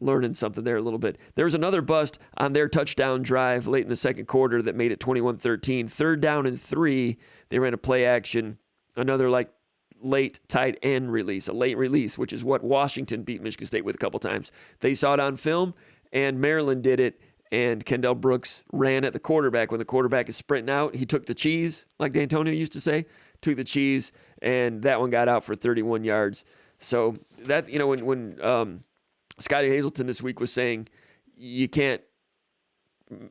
learning something there a little bit. There was another bust on their touchdown drive late in the second quarter that made it 21-13. 3rd down and 3, they ran a play action, another late tight end release, a late release, which is what Washington beat Michigan State with a couple times. They saw it on film, and Maryland did it, and Kendall Brooks ran at the quarterback. When the quarterback is sprinting out, he took the cheese, like D'Antonio used to say, took the cheese, and that one got out for 31 yards. So that, when Scotty Hazelton this week was saying you can't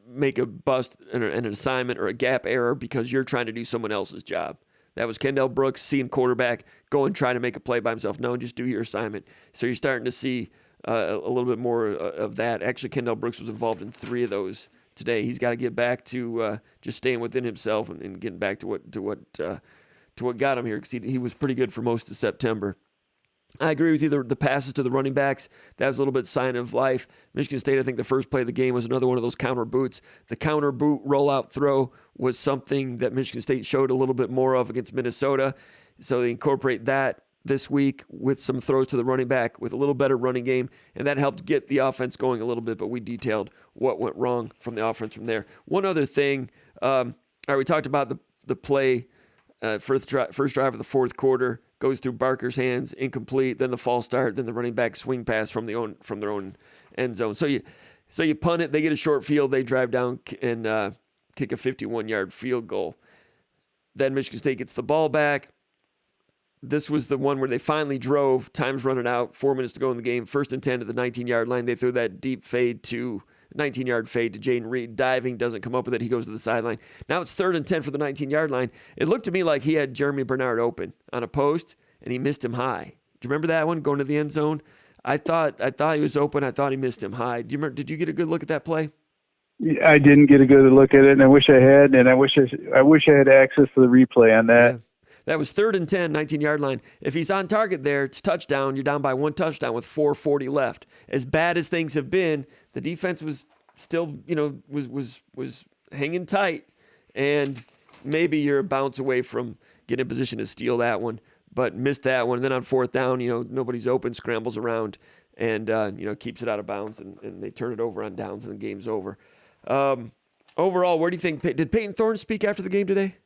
make a bust, an assignment, or a gap error because you're trying to do someone else's job. That was Kendall Brooks seeing quarterback go and try to make a play by himself. No, just do your assignment. So you're starting to see a little bit more of that. Actually, Kendall Brooks was involved in 3 of those today. He's got to get back to just staying within himself and getting back to what got him here, because he was pretty good for most of September. I agree with you. The passes to the running backs, that was a little bit sign of life. Michigan State, I think the first play of the game was another one of those counter boots. The counter boot rollout throw was something that Michigan State showed a little bit more of against Minnesota. So they incorporate that this week with some throws to the running back with a little better running game, and that helped get the offense going a little bit, but we detailed what went wrong from the offense from there. One other thing, all right, we talked about the play, first drive of the fourth quarter, goes through Barker's hands, incomplete, then the false start, then the running back swing pass from their own end zone. So you punt it, they get a short field, they drive down and kick a 51-yard field goal. Then Michigan State gets the ball back. This was the one where they finally drove. Time's running out. 4 minutes to go in the game. 1st and 10 at the 19-yard line. They throw that deep 19-yard fade to Jaden Reed. Diving, doesn't come up with it. He goes to the sideline. Now it's 3rd and 10 for the 19-yard line. It looked to me like he had Jeremy Bernard open on a post, and he missed him high. Do you remember that one, going to the end zone? I thought he was open. I thought he missed him high. Did you get a good look at that play? I didn't get a good look at it, and I wish I had. And I wish I had access to the replay on that. Yeah. That was 3rd and 10, 19-yard line. If he's on target there, it's touchdown. You're down by 1 touchdown with 4:40 left. As bad as things have been, the defense was still, was hanging tight, and maybe you're a bounce away from getting in position to steal that one, but missed that one. And then on 4th down, nobody's open, scrambles around, and keeps it out of bounds, and they turn it over on downs, and the game's over. Overall, where do you think did Peyton Thorne speak after the game today?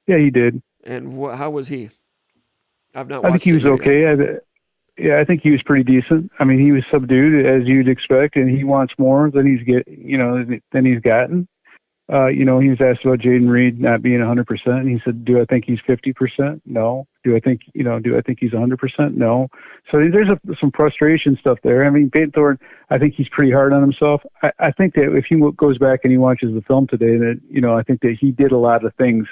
Yeah, he did. And how was he? I've not. I think he was okay. I think he was pretty decent. I mean, he was subdued as you'd expect, and he wants more than he's gotten. He was asked about Jaden Reed not being 100%, and he said, "Do I think he's 50%? No. Do I think he's 100%? No." So there's some frustration stuff there. I mean, Peyton Thorne, I think he's pretty hard on himself. I think that if he goes back and he watches the film today, that I think that he did a lot of things.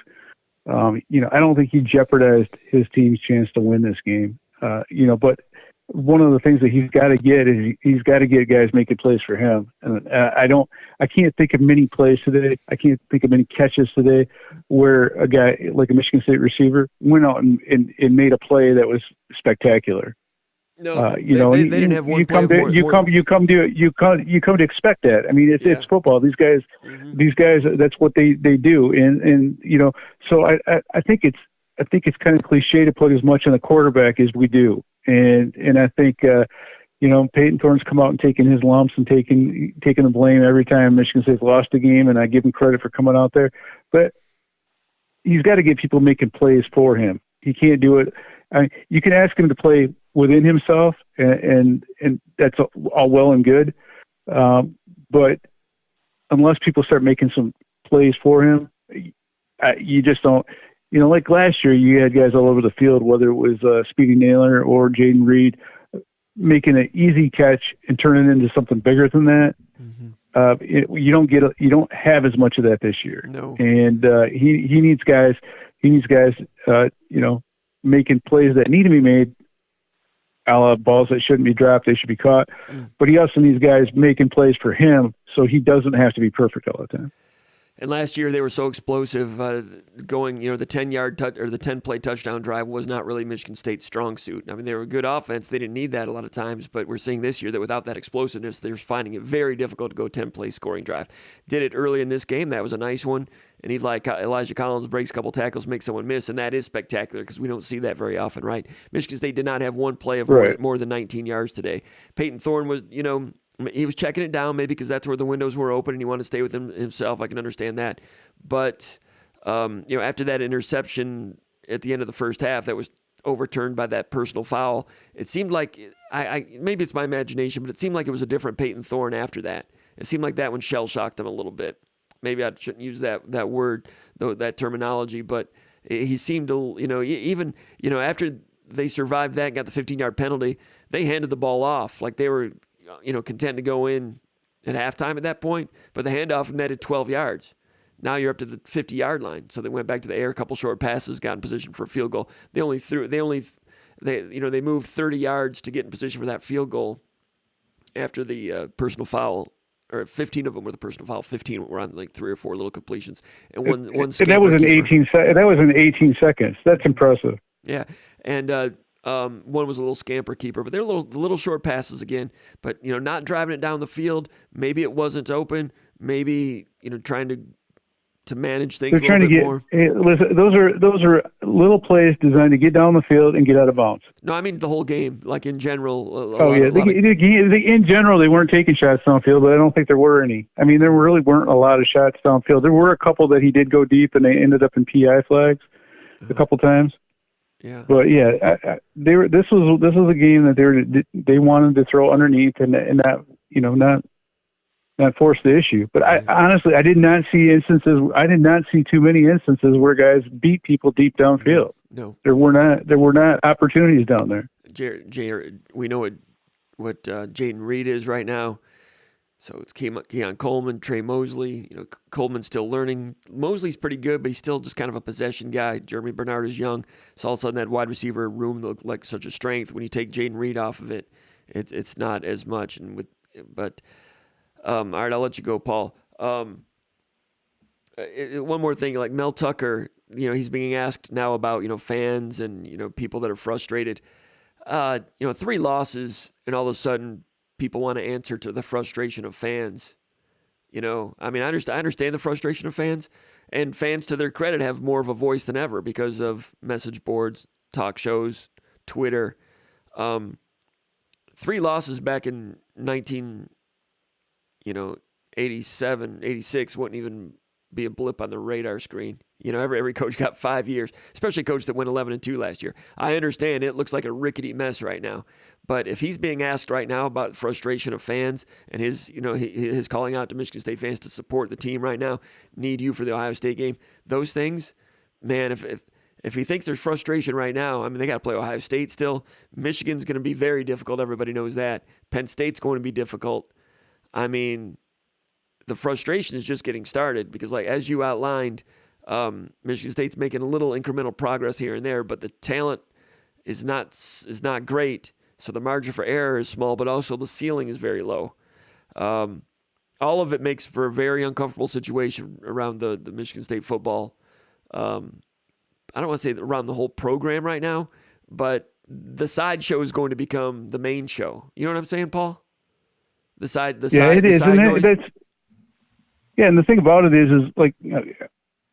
I don't think he jeopardized his team's chance to win this game. But one of the things that he's got to get is he's got to get guys making plays for him. And I can't think of many plays today. I can't think of many catches today where a guy like a Michigan State receiver went out and made a play that was spectacular. No, they didn't have one play. You come to expect that. I mean, it's football. These guys, that's what they do. And so I think it's kind of cliche to put as much on the quarterback as we do. And I think Peyton Thorne's come out and taken his lumps and taking the blame every time Michigan State's lost a game, and I give him credit for coming out there. But he's got to get people making plays for him. He can't do it. I mean, you can ask him to play within himself, and that's all well and good. But unless people start making some plays for him, you just don't. Like last year, you had guys all over the field, whether it was Speedy Naylor or Jaden Reed, making an easy catch and turning it into something bigger than that. Mm-hmm. You don't have as much of that this year. No. And he needs guys. Making plays that need to be made, a la balls that shouldn't be dropped, they should be caught. But he also needs guys making plays for him, so he doesn't have to be perfect all the time. And last year they were so explosive, going, the 10-yard or the 10-play touchdown drive was not really Michigan State's strong suit. I mean, they were a good offense. They didn't need that a lot of times, but we're seeing this year that without that explosiveness, they're finding it very difficult to go 10-play scoring drive. Did it early in this game. That was a nice one. And he's like Elijah Collins, breaks a couple tackles, makes someone miss, and that is spectacular because we don't see that very often, right? Michigan State did not have one play of more than 19 yards today. Peyton Thorne was, he was checking it down maybe because that's where the windows were open and he wanted to stay with himself. I can understand that. But, after that interception at the end of the first half that was overturned by that personal foul, it seemed like, maybe it's my imagination, but it seemed like it was a different Peyton Thorne after that. It seemed like that one shell-shocked him a little bit. Maybe I shouldn't use that word, that terminology, but he seemed to, even, after they survived that and got the 15-yard penalty, they handed the ball off like they were, content to go in at halftime at that point, but the handoff netted 12 yards. Now you're up to the 50-yard line. So they went back to the air, a couple short passes, got in position for a field goal. They moved 30 yards to get in position for that field goal after the personal foul or 15 of them were the personal foul. 15 were on like 3 or 4 little completions, and one And scamper that was in keeper. 18 that was in 18 seconds. That's impressive. Yeah, and one was a little scamper keeper, but they're little short passes again. But not driving it down the field. Maybe it wasn't open. Maybe trying to manage things They're a little trying to bit get. more. Listen, those are little plays designed to get down the field and get out of bounds. No, I mean the whole game, like in general. In general, they weren't taking shots downfield, but I don't think there were any. I mean, there really weren't a lot of shots downfield. There were a couple that he did go deep, and they ended up in PI flags a couple times. Yeah. But yeah, this was a game that they wanted to throw underneath and not force the issue. But I honestly, I did not see too many instances where guys beat people deep downfield. No. There were not opportunities down there. We know what Jaden Reed is right now. So it's Keon Coleman, Trey Mosley. Coleman's still learning. Mosley's pretty good, but he's still just kind of a possession guy. Jeremy Bernard is young. So all of a sudden that wide receiver room looked like such a strength. When you take Jaden Reed off of it, it's not as much. All right, I'll let you go, Paul. One more thing, like Mel Tucker, he's being asked now about, fans and, people that are frustrated. 3 losses, and all of a sudden people want to answer to the frustration of fans. I mean, I understand the frustration of fans, and fans, to their credit, have more of a voice than ever because of message boards, talk shows, Twitter. 3 losses back in 87, 86 wouldn't even be a blip on the radar screen. Every coach got 5 years, especially coach that went 11-2 last year. I understand it looks like a rickety mess right now, but if he's being asked right now about frustration of fans and his calling out to Michigan State fans to support the team right now, need you for the Ohio State game, those things, man, if he thinks there's frustration right now, I mean, they got to play Ohio State still. Michigan's going to be very difficult. Everybody knows that. Penn State's going to be difficult. I mean, the frustration is just getting started because, like as you outlined, Michigan State's making a little incremental progress here and there, but the talent is not great. So the margin for error is small, but also the ceiling is very low. All of it makes for a very uncomfortable situation around the Michigan State football. I don't want to say around the whole program right now, but the sideshow is going to become the main show. You know what I'm saying, Paul? The side noise. And the thing about it is like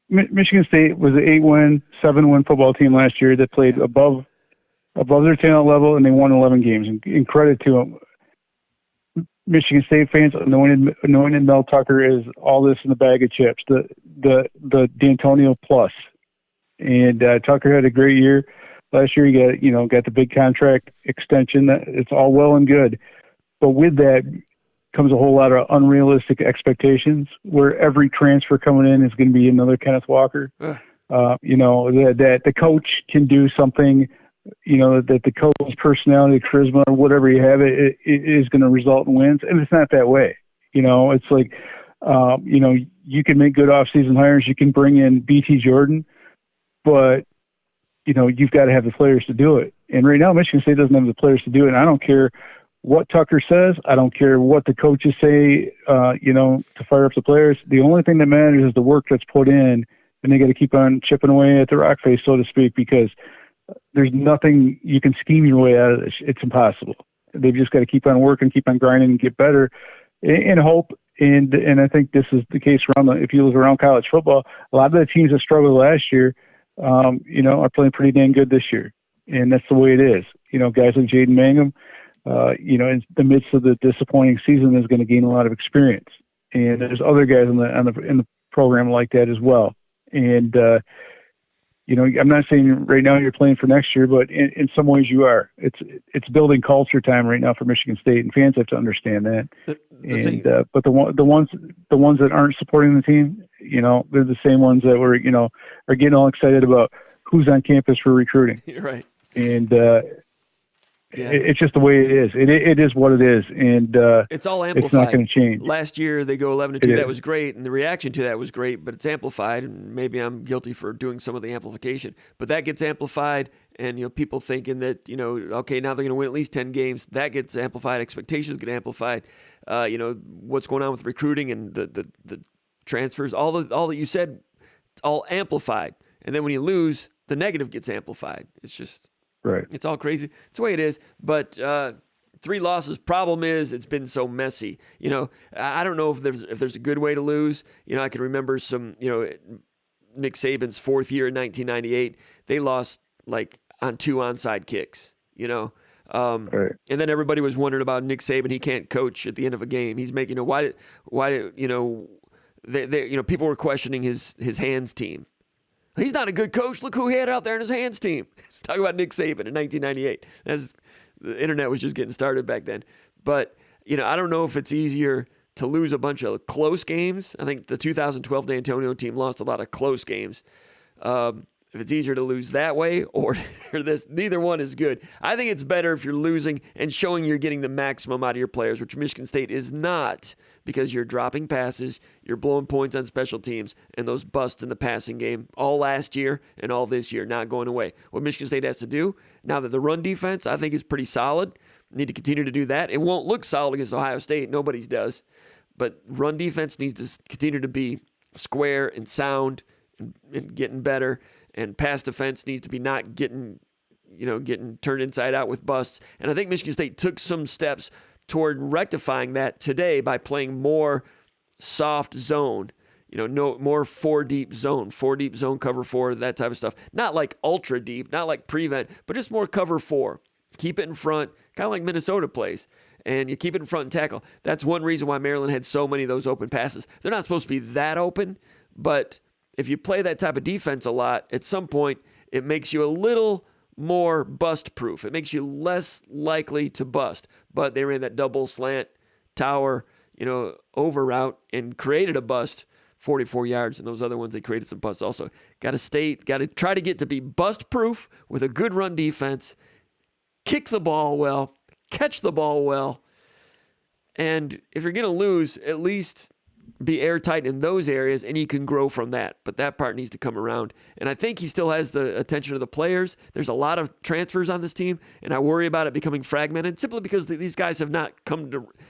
Michigan State was an 8-win, 7-win football team last year that played above their talent level, and they won 11 games. And credit to them. Michigan State fans anointed Mel Tucker is all this in the bag of chips, the D'Antonio plus. And Tucker had a great year last year. He got the big contract extension. It's all well and good, but with that comes a whole lot of unrealistic expectations where every transfer coming in is going to be another Kenneth Walker. That the coach can do something, that the coach's personality, charisma, or whatever you have, it is going to result in wins. And it's not that way. It's like, you can make good off-season hires. You can bring in BT Jordan, but, you've got to have the players to do it. And right now, Michigan State doesn't have the players to do it. And I don't care what Tucker says. I don't care what the coaches say, to fire up the players. The only thing that matters is the work that's put in, and they got to keep on chipping away at the rock face, so to speak, because there's nothing you can scheme your way out of this. It's impossible. They've just got to keep on working, keep on grinding, and get better, and hope. And I think this is the case if you look around college football. A lot of the teams that struggled last year, are playing pretty dang good this year, and that's the way it is. Guys like Jaden Mangum, in the midst of the disappointing season, is going to gain a lot of experience. And there's other guys in the program like that as well. And I'm not saying right now you're playing for next year, but in some ways you are. It's building culture time right now for Michigan State, and fans have to understand that. But the ones that aren't supporting the team, they're the same ones that were are getting all excited about who's on campus for recruiting. You're right. And Yeah. It's just the way it is. It is what it is, and It's all it's amplified. not going to change. Last year they go 11-2. That was great, and the reaction to that was great. But it's amplified, and maybe I'm guilty for doing some of the amplification. But that gets amplified, and people thinking that okay, now they're going to win at least 10 games. That gets amplified. Expectations get amplified. What's going on with recruiting and the transfers, all that you said, all amplified. And then when you lose, the negative gets amplified. It's just. Right. It's all crazy. It's the way it is. But 3 losses. Problem is, it's been so messy. I don't know if there's a good way to lose. I can remember some. Nick Saban's 4th year in 1998. They lost like on 2 onside kicks. Right. And then everybody was wondering about Nick Saban. He can't coach at the end of a game. He's making why people were questioning his hands team. He's not a good coach. Look who he had out there in his hands team. Talk about Nick Saban in 1998. The internet was just getting started back then. But, I don't know if it's easier to lose a bunch of close games. I think the 2012 D'Antonio team lost a lot of close games. If it's easier to lose that way or this, neither one is good. I think it's better if you're losing and showing you're getting the maximum out of your players, which Michigan State is not, because you're dropping passes, you're blowing points on special teams, and those busts in the passing game all last year and all this year not going away. What Michigan State has to do, now that the run defense I think is pretty solid, need to continue to do that. It won't look solid against Ohio State. Nobody's does. But run defense needs to continue to be square and sound and getting better. And pass defense needs to be not getting turned inside out with busts. And I think Michigan State took some steps toward rectifying that today by playing more soft zone, more 4-deep zone, 4-deep zone, cover 4, that type of stuff. Not like ultra deep, not like prevent, but just more cover 4. Keep it in front, kind of like Minnesota plays. And you keep it in front and tackle. That's one reason why Maryland had so many of those open passes. They're not supposed to be that open, but if you play that type of defense a lot, at some point, it makes you a little more bust-proof. It makes you less likely to bust. But they ran that double slant tower, over route and created a bust, 44 yards. And those other ones, they created some busts also. Got to try to get to be bust-proof with a good run defense, kick the ball well, catch the ball well. And if you're going to lose, at least be airtight in those areas, and you can grow from that. But that part needs to come around. And I think he still has the attention of the players. There's a lot of transfers on this team, and I worry about it becoming fragmented simply because these guys have not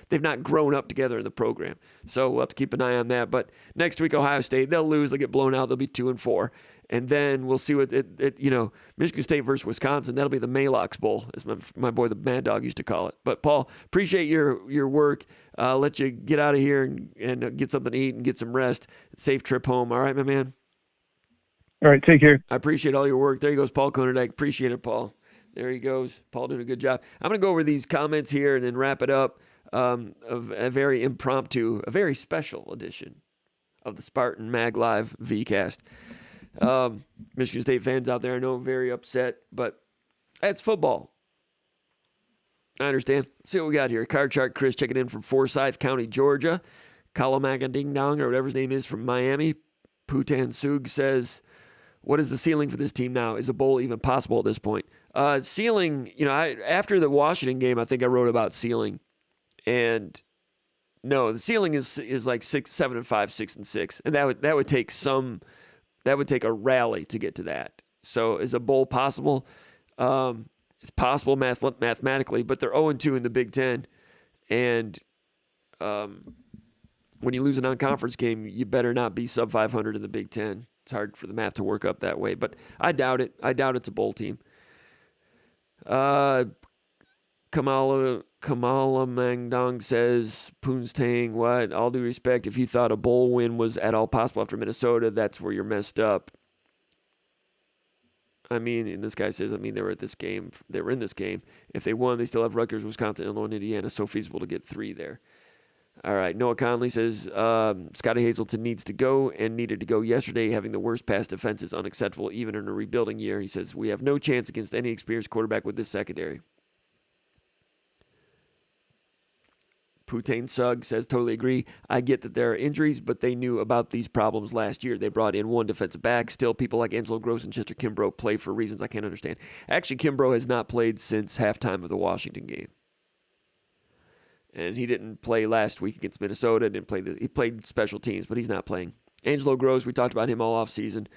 they've not grown up together in the program. So we'll have to keep an eye on that. But next week, Ohio State, they'll lose, they'll get blown out, they'll be 2-4. And then we'll see what Michigan State versus Wisconsin. That'll be the Maalox Bowl, as my boy the Mad Dog used to call it. But Paul, appreciate your work. Let you get out of here and get something to eat and get some rest. Safe trip home. All right, my man. All right, take care. I appreciate all your work. There he goes, Paul Konerdijk. Appreciate it, Paul. There he goes. Paul doing a good job. I'm going to go over these comments here and then wrap it up. Of a very impromptu, a very special edition of the SpartanMag Live VCast. Michigan State fans out there, I know, very upset, but it's football. I understand. Let's see what we got here. Card Chart Chris checking in from Forsyth County, Georgia. Kalamaga Ding Dong, or whatever his name is, from Miami. Putan Sug says, what is the ceiling for this team now? Is a bowl even possible at this point? Ceiling, after the Washington game, I think I wrote about ceiling. And no, the ceiling is like 6, 7, and 5, 6, and 6. And that would take a rally to get to that. So is a bowl possible? It's possible mathematically, but they're 0-2 in the Big Ten. And when you lose a non-conference game, you better not be sub 500 in the Big Ten. It's hard for the math to work up that way, but I doubt it. I doubt it's a bowl team. Kamala Mangdong says, Poonstang, what? All due respect, if you thought a bowl win was at all possible after Minnesota, that's where you're messed up. I mean, and this guy says, they were at this game. They were in this game. If they won, they still have Rutgers, Wisconsin, Illinois, and Indiana. So feasible to get 3 there. All right. Noah Conley says, Scotty Hazelton needs to go and needed to go yesterday. Having the worst pass defense is unacceptable, even in a rebuilding year. He says, we have no chance against any experienced quarterback with this secondary. Putain Sugg says, totally agree. I get that there are injuries, but they knew about these problems last year. They brought in one defensive back. Still, people like Angelo Gross and Chester Kimbrough play for reasons I can't understand. Actually, Kimbrough has not played since halftime of the Washington game. And he didn't play last week against Minnesota. He played special teams, but he's not playing. Angelo Gross, we talked about him all offseason.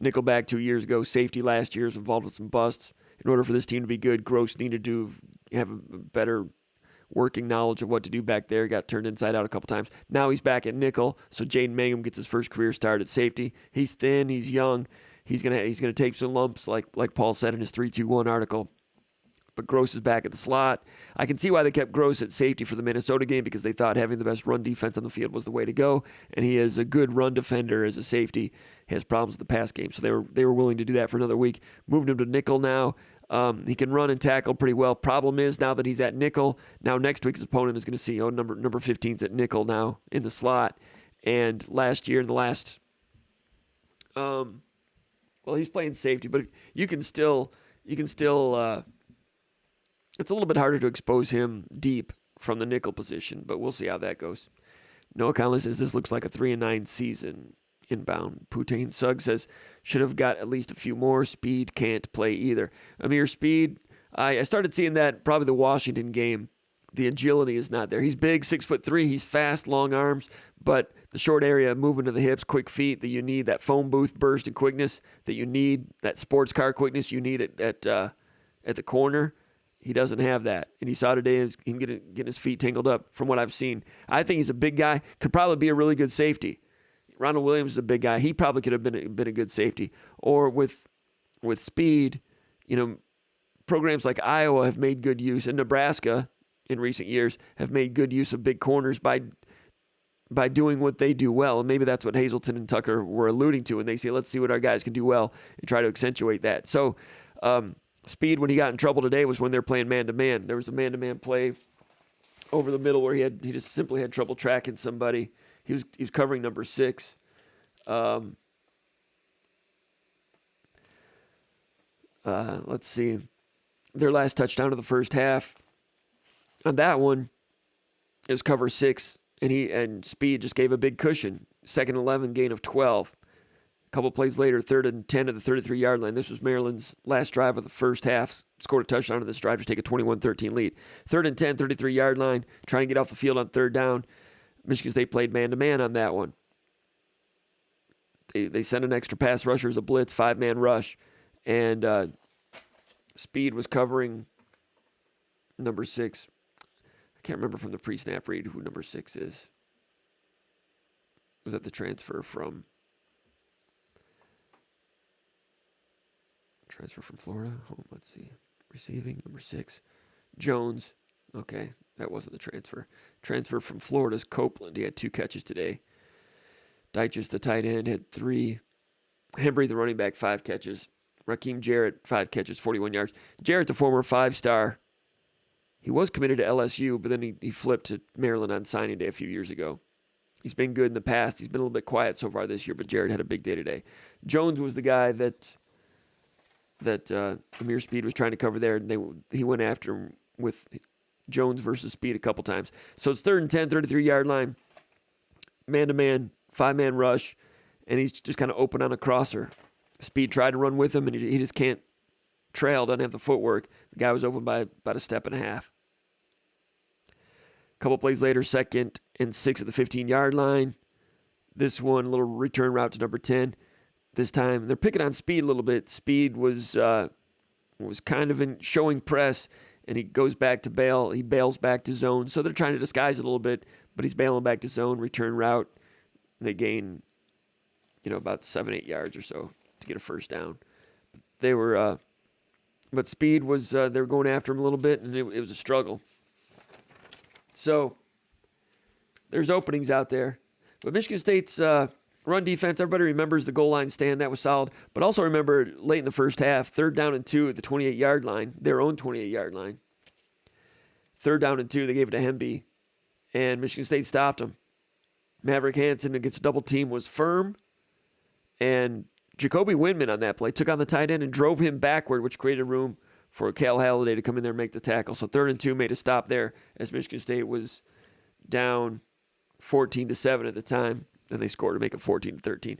Nickelback 2 years ago. Safety last year, was involved with some busts. In order for this team to be good, Gross needed to have a better working knowledge of what to do back there. Got turned inside out a couple times. Now he's back at nickel, so Jaden Mangum gets his first career start at safety. He's thin, he's young. He's gonna take some lumps, like Paul said in his 3-2-1 article. But Gross is back at the slot. I can see why they kept Gross at safety for the Minnesota game, because they thought having the best run defense on the field was the way to go. And he is a good run defender as a safety. He has problems with the pass game, so they were willing to do that for another week. Moved him to nickel now. He can run and tackle pretty well. Problem is, now that he's at nickel, now next week's opponent is going to see, number 15's at nickel now in the slot. And last year, in the last, he's playing safety, but you can still, it's a little bit harder to expose him deep from the nickel position, but we'll see how that goes. Noah Conley says this looks like a 3-9 season. Inbound. Putain Sugg says, should have got at least a few more. Speed can't play either. Amir Speed, I started seeing that probably the Washington game. The agility is not there. He's big, 6'3". He's fast, long arms, but the short area, movement of the hips, quick feet that you need, that phone booth burst and quickness that you need, that sports car quickness you need at the corner. He doesn't have that. And you saw today him getting his feet tangled up from what I've seen. I think he's a big guy, could probably be a really good safety. Ronald Williams is a big guy. He probably could have been a good safety. Or with speed, programs like Iowa have made good use, and Nebraska in recent years have made good use of big corners by doing what they do well. And maybe that's what Hazelton and Tucker were alluding to, and they say, let's see what our guys can do well and try to accentuate that. So Speed, when he got in trouble today, was when they're playing man-to-man. There was a man-to-man play over the middle where he just simply had trouble tracking somebody. He was covering number 6. Let's see. Their last touchdown of the first half. On that one, it was cover 6, and Speed just gave a big cushion. 2nd and 11, gain of 12. A couple plays later, 3rd and 10 at the 33-yard line. This was Maryland's last drive of the first half. Scored a touchdown on this drive to take a 21-13 lead. 3rd and 10, 33-yard line, trying to get off the field on 3rd down. Michigan State played man-to-man on that one. They sent an extra pass rusher as a blitz, 5-man rush, and Speed was covering number 6. I can't remember from the pre-snap read who number 6 is. Was that the transfer from Florida? Let's see. Receiving, number 6. Jones. Okay, that wasn't the transfer. Transfer from Florida's Copeland. He had 2 catches today. Deitchus, the tight end, had 3. Hembry, the running back, 5 catches. Raheem Jarrett, 5 catches, 41 yards. Jarrett, the former 5-star. He was committed to LSU, but then he flipped to Maryland on signing day a few years ago. He's been good in the past. He's been a little bit quiet so far this year, but Jarrett had a big day today. Jones was the guy that Amir Speed was trying to cover there, and he went after him with Jones versus Speed a couple times. So it's 3rd and 10, 33-yard line, man-to-man, 5-man rush, and he's just kind of open on a crosser. Speed tried to run with him, and he just can't trail, doesn't have the footwork. The guy was open by about a step and a half. A couple plays later, 2nd and 6 at the 15-yard line. This one, a little return route to number 10. This time, they're picking on Speed a little bit. Speed was kind of showing press, and he goes back to bail. He bails back to zone. So they're trying to disguise it a little bit, but he's bailing back to zone, return route. They gain, about 7-8 yards or so to get a first down. But Speed was, they were going after him a little bit, and it was a struggle. So there's openings out there. But Michigan State's run defense, everybody remembers the goal line stand. That was solid. But also remember late in the first half, 3rd down and 2 at the 28-yard line, their own 28-yard line. 3rd down and 2, they gave it to Hemby, and Michigan State stopped him. Maverick Hansen against double team was firm, and Jacoby Windman on that play took on the tight end and drove him backward, which created room for Cal Halliday to come in there and make the tackle. So 3rd and 2 made a stop there as Michigan State was down 14-7 at the time. Then they scored to make it 14-13.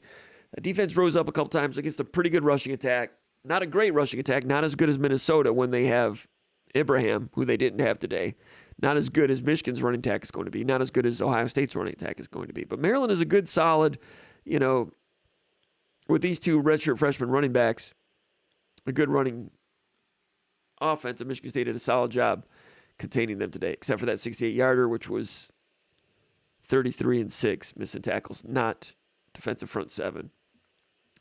The defense rose up a couple times against a pretty good rushing attack. Not a great rushing attack, not as good as Minnesota when they have Ibrahim, who they didn't have today. Not as good as Michigan's running attack is going to be. Not as good as Ohio State's running attack is going to be. But Maryland is a good, solid, with these two redshirt freshman running backs, a good running offense, and Michigan State did a solid job containing them today, except for that 68-yarder, which was 33-6 missing tackles, not defensive front seven.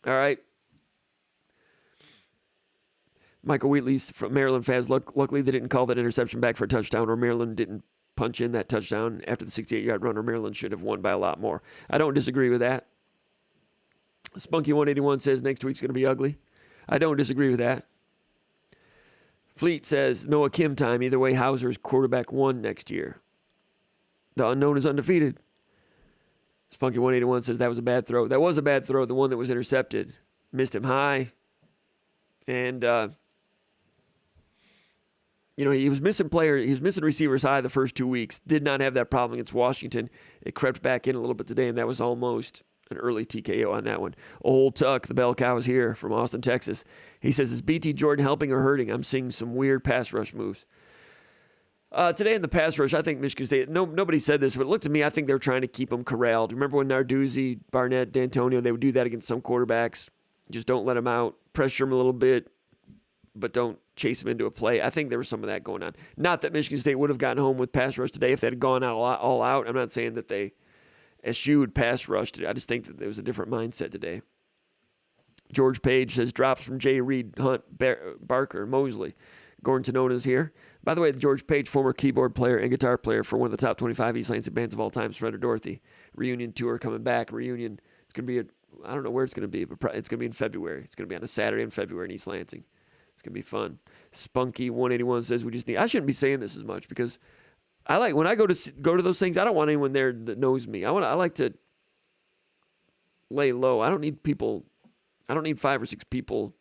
All right. Michael Wheatley's from Maryland fans. Luckily, they didn't call that interception back for a touchdown, or Maryland didn't punch in that touchdown after the 68-yard run, or Maryland should have won by a lot more. I don't disagree with that. Spunky181 says next week's going to be ugly. I don't disagree with that. Fleet says Noah Kim time. Either way, Hauser's quarterback 1 next year. The unknown is undefeated. Spunky181 says that was a bad throw. That was a bad throw, the one that was intercepted. Missed him high. And, he was missing receivers high the first 2 weeks. Did not have that problem against Washington. It crept back in a little bit today, and that was almost an early TKO on that one. Old Tuck, the bell cow, is here from Austin, Texas. He says, is BT Jordan helping or hurting? I'm seeing some weird pass rush moves. Today in the pass rush, I think Michigan State, nobody said this, but it looked to me, I think they're trying to keep them corralled. Remember when Narduzzi, Barnett, D'Antonio, they would do that against some quarterbacks? Just don't let them out. Pressure them a little bit, but don't chase them into a play. I think there was some of that going on. Not that Michigan State would have gotten home with pass rush today if they had gone out all out. I'm not saying that they eschewed pass rush today. I just think that there was a different mindset today. George Page says drops from Jay Reed, Hunt, Barker, Mosley. Gordon Tonona is here. By the way, George Page, former keyboard player and guitar player for one of the top 25 East Lansing bands of all time, Shredder Dorothy. Reunion tour coming back. Reunion. It's going to be I don't know where it's going to be, but it's going to be in February. It's going to be on a Saturday in February in East Lansing. It's going to be fun. Spunky181 says I shouldn't be saying this as much because I like when I go to those things, I don't want anyone there that knows me. I like to lay low. I don't need 5 or 6 people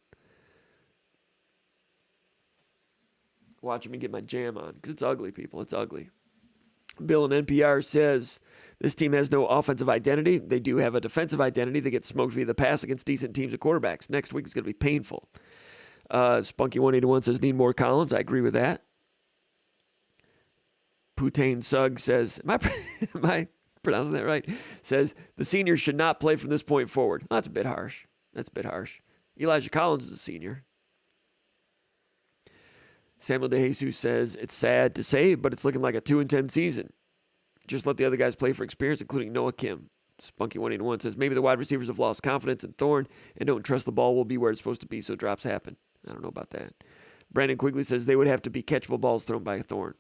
watching me get my jam on because it's ugly, people. It's ugly. Bill in NPR says this team has no offensive identity. They do have a defensive identity. They get smoked via the pass against decent teams and quarterbacks. Next week is going to be painful. Spunky181 says need more Collins. I agree with that. Putain Sugg says, am I pronouncing that right? Says the seniors should not play from this point forward. That's a bit harsh. Elijah Collins is a senior. Samuel DeJesus says, it's sad to say, but it's looking like a 2-10 season. Just let the other guys play for experience, including Noah Kim. Spunky181 says, maybe the wide receivers have lost confidence in Thorne and don't trust the ball will be where it's supposed to be, so drops happen. I don't know about that. Brandon Quigley says they would have to be catchable balls thrown by Thorne.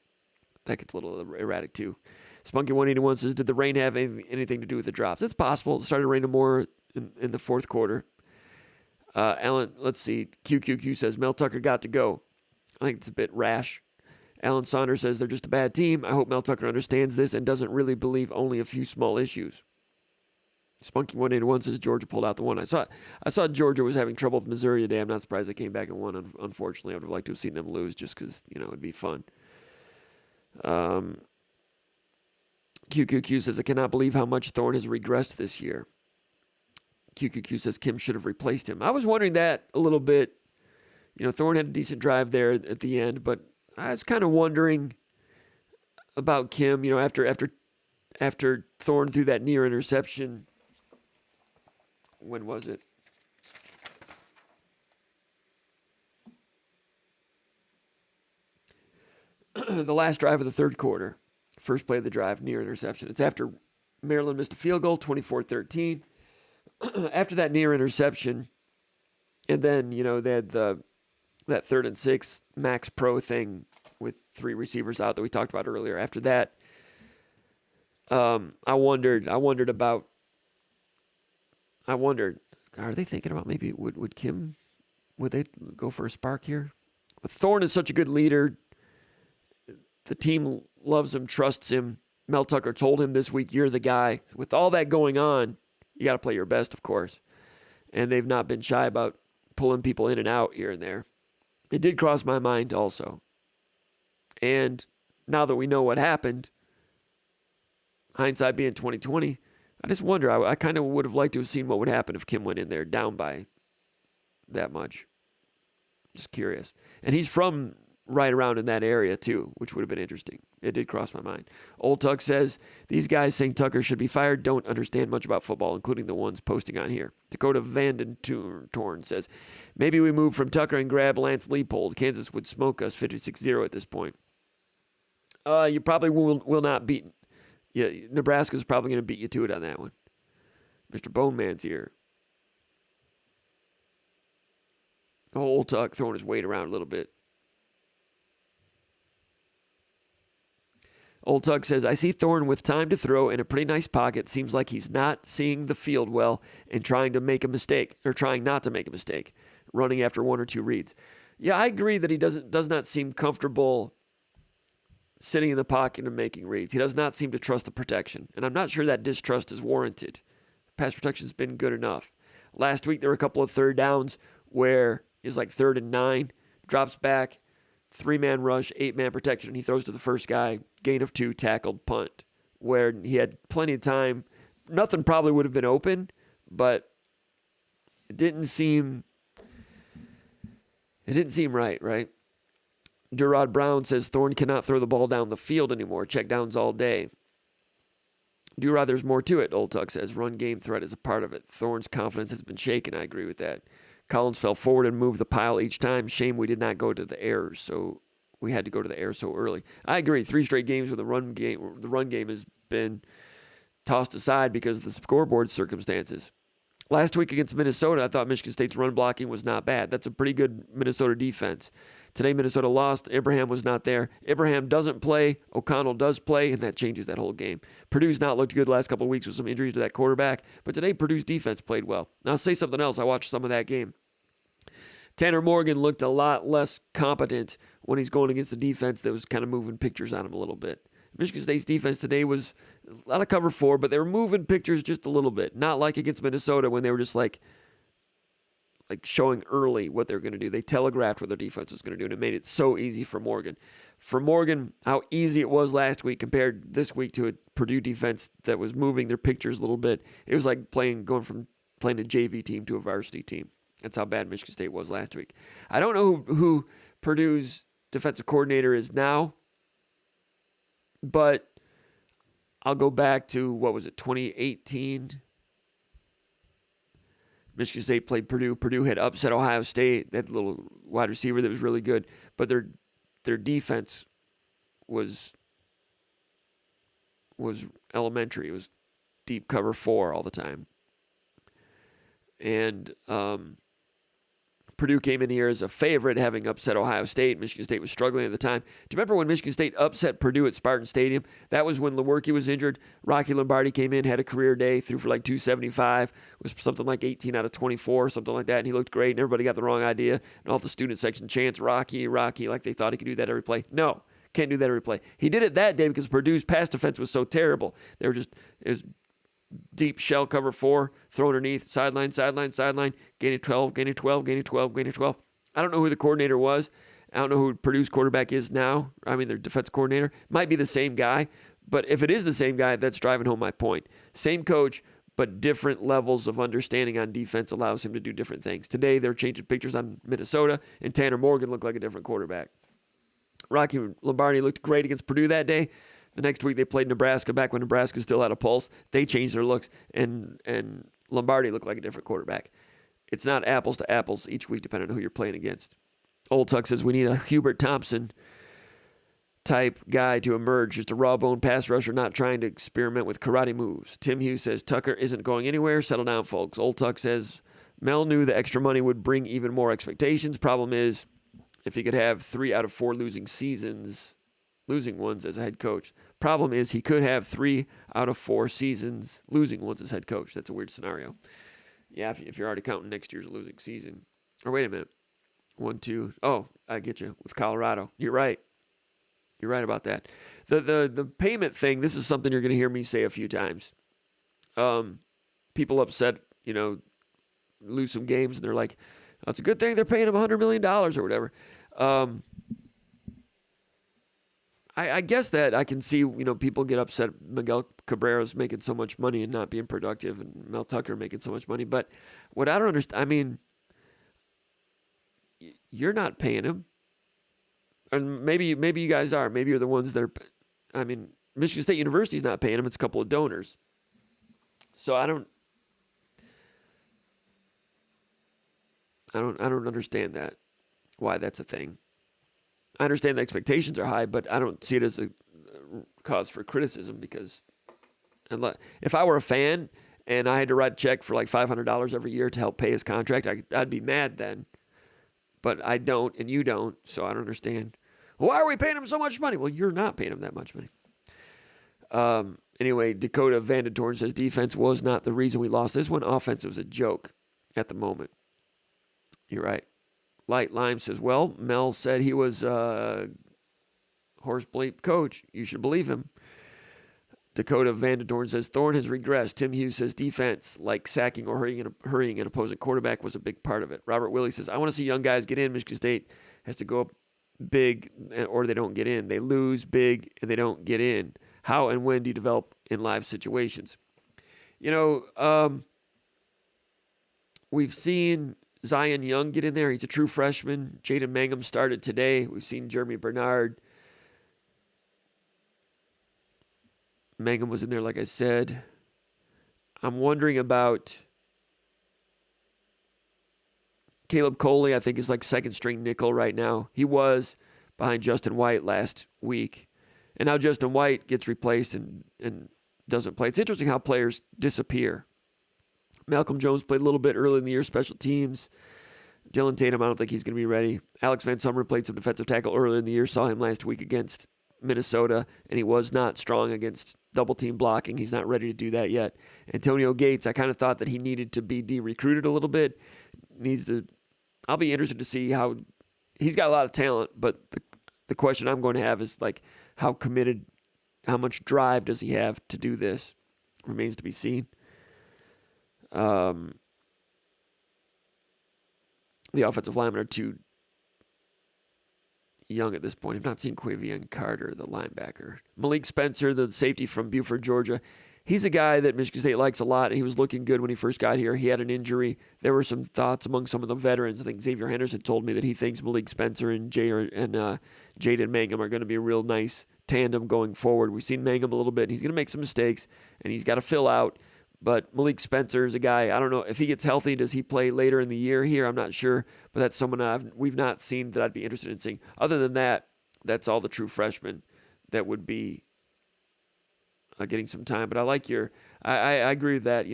That gets a little erratic, too. Spunky181 says, did the rain have anything to do with the drops? It's possible. It started raining more in the fourth quarter. Alan, let's see. QQQ says, Mel Tucker got to go. I think it's a bit rash. Alan Saunders says they're just a bad team. I hope Mel Tucker understands this and doesn't really believe only a few small issues. Spunky181 says Georgia pulled out the one. I saw Georgia was having trouble with Missouri today. I'm not surprised they came back and won. Unfortunately, I would have liked to have seen them lose just because, it'd be fun. QQQ says, I cannot believe how much Thorne has regressed this year. QQQ says Kim should have replaced him. I was wondering that a little bit. Thorne had a decent drive there at the end, but I was kind of wondering about Kim, after Thorne threw that near interception. When was it? The last drive of the third quarter. First play of the drive, near interception. It's after Maryland missed a field goal, 24-13. After that near interception, and then, they had that 3rd and 6 Max Pro thing with 3 receivers out that we talked about earlier. After that, I wondered, are they thinking about maybe would Kim, would they go for a spark here? But Thorne is such a good leader. The team loves him, trusts him. Mel Tucker told him this week, you're the guy. With all that going on, you got to play your best, of course. And they've not been shy about pulling people in and out here and there. It did cross my mind also. And now that we know what happened, Hindsight being 2020, I just wonder. I kind of would have liked to have seen what would happen if Kim went in there down by that much. Just curious. And he's from right around in that area too, which would have been interesting. It did cross my mind. Old Tuck says, these guys saying Tucker should be fired don't understand much about football, including the ones posting on here. Dakota Vanden Torn says, maybe we move from Tucker and grab Lance Leipold. Kansas would smoke us 56-0 at this point. You probably will not beat. Yeah, Nebraska's probably going to beat you to it on that one. Mr. Bone Man's here. Old Tuck throwing his weight around a little bit. Old Tuck says, I see Thorne with time to throw in a pretty nice pocket. Seems like he's not seeing the field well and trying to make a mistake, or trying not to make a mistake, running after one or two reads. Yeah, I agree that he does not seem comfortable sitting in the pocket and making reads. He does not seem to trust the protection, and I'm not sure that distrust is warranted. Pass protection's been good enough. Last week, there were a couple of third downs where it was like 3rd and 9, drops back, 3-man rush, 8-man protection. He throws to the first guy, gain of 2, tackled, punt, where he had plenty of time. Nothing probably would have been open, but it didn't seem right? Durod Brown says Thorne cannot throw the ball down the field anymore. Check downs all day. Durod, there's more to it, Old Tuck says. Run game threat is a part of it. Thorne's confidence has been shaken. I agree with that. Collins fell forward and moved the pile each time. Shame we did not go to the air, so we had to go to the air so early. I agree. 3 straight games with the run game has been tossed aside because of the scoreboard circumstances. Last week against Minnesota, I thought Michigan State's run blocking was not bad. That's a pretty good Minnesota defense. Today, Minnesota lost. Abraham was not there. Abraham doesn't play. O'Connell does play, and that changes that whole game. Purdue's not looked good the last couple of weeks with some injuries to that quarterback, but today Purdue's defense played well. Now, I'll say something else. I watched some of that game. Tanner Morgan looked a lot less competent when he's going against the defense that was kind of moving pictures on him a little bit. Michigan State's defense today was a lot of cover 4, but they were moving pictures just a little bit. Not like against Minnesota when they were just like showing early what they were going to do. They telegraphed what their defense was going to do, and it made it so easy for Morgan. For Morgan, how easy it was last week compared this week to a Purdue defense that was moving their pictures a little bit. It was like going from playing a JV team to a varsity team. That's how bad Michigan State was last week. I don't know who Purdue's defensive coordinator is now, but I'll go back to, 2018? Michigan State played Purdue. Purdue had upset Ohio State. They had a little wide receiver that was really good, but their defense was elementary. It was deep cover 4 all the time. And Purdue came in here as a favorite, having upset Ohio State. Michigan State was struggling at the time. Do you remember when Michigan State upset Purdue at Spartan Stadium? That was when Lewerke was injured. Rocky Lombardi came in, had a career day, threw for like 275, was something like 18 out of 24, something like that, and he looked great, and everybody got the wrong idea. And all the student section chants, Rocky, Rocky, like they thought he could do that every play. No, can't do that every play. He did it that day because Purdue's pass defense was so terrible. It was deep shell cover 4, throw underneath, sideline, gain of 12, gain of 12, gain of 12, gain of 12. I don't know who the coordinator was. I don't know who Purdue's quarterback is now. I mean, their defense coordinator. Might be the same guy, but if it is the same guy, that's driving home my point. Same coach, but different levels of understanding on defense allows him to do different things. Today, they're changing pictures on Minnesota, and Tanner Morgan looked like a different quarterback. Rocky Lombardi looked great against Purdue that day. The next week they played Nebraska back when Nebraska still had a pulse. They changed their looks, and Lombardi looked like a different quarterback. It's not apples to apples each week depending on who you're playing against. Old Tuck says we need a Hubert Thompson type guy to emerge, just a raw bone pass rusher, not trying to experiment with karate moves. Tim Hughes says Tucker isn't going anywhere. Settle down, folks. Old Tuck says Mel knew the extra money would bring even more expectations. Problem is, if he could have 3 out of 4 losing ones as a head coach. Problem is he could have 3 out of 4 seasons losing ones as head coach. That's a weird scenario. Yeah, if you're already counting next year's losing season. Or wait a minute. 1, 2. Oh, I get you. With Colorado. You're right. You're right about that. The payment thing, this is something you're going to hear me say a few times. People upset, lose some games, and they're like, that's a good thing they're paying him $100 million or whatever. I guess that I can see, people get upset Miguel Cabrera's making so much money and not being productive, and Mel Tucker making so much money. But what I don't understand, you're not paying him. And maybe you guys are. Maybe you're the ones that are, Michigan State University's not paying him. It's a couple of donors. So I don't understand that, why that's a thing. I understand the expectations are high, but I don't see it as a cause for criticism, because if I were a fan and I had to write a check for like $500 every year to help pay his contract, I'd be mad then. But I don't, and you don't, so I don't understand. Why are we paying him so much money? Well, you're not paying him that much money. Anyway, Dakota Vandentorn says defense was not the reason we lost this one. Offense was a joke at the moment. You're right. Light Lime says, well, Mel said he was horse bleep coach. You should believe him. Dakota Vandentorn says Thorne has regressed. Tim Hughes says defense, like sacking or hurrying an opposing quarterback, was a big part of it. Robert Willie says, I want to see young guys get in. Michigan State has to go up big or they don't get in. They lose big and they don't get in. How and when do you develop in live situations? We've seen Zion Young get in there. He's a true freshman. Jaden Mangum started today. We've seen Jeremy Bernard. Mangum was in there, like I said. I'm wondering about Caleb Coley. I think is like second string nickel right now. He was behind Justin White last week. And now Justin White gets replaced and doesn't play. It's interesting how players disappear. Malcolm Jones played a little bit early in the year, special teams. Dylan Tatum, I don't think he's going to be ready. Alex Van Summer played some defensive tackle earlier in the year. Saw him last week against Minnesota, and he was not strong against double-team blocking. He's not ready to do that yet. Antonio Gates, I kind of thought that he needed to be de-recruited a little bit. I'll be interested to see how – he's got a lot of talent, but the question I'm going to have is, like, how committed, how much drive does he have to do this? Remains to be seen. The offensive linemen are too young at this point. I've not seen Quavian Carter, the linebacker. Malik Spencer, the safety from Buford, Georgia. He's a guy that Michigan State likes a lot, and he was looking good when he first got here. He had an injury. There were some thoughts among some of the veterans. I think Xavier Henderson told me that he thinks Malik Spencer and Jaden Mangum are going to be a real nice tandem going forward. We've seen Mangum a little bit. He's going to make some mistakes, and he's got to fill out. But Malik Spencer is a guy, I don't know, if he gets healthy, does he play later in the year here? I'm not sure. But that's someone we've not seen that I'd be interested in seeing. Other than that, that's all the true freshmen that would be getting some time. But I agree with that,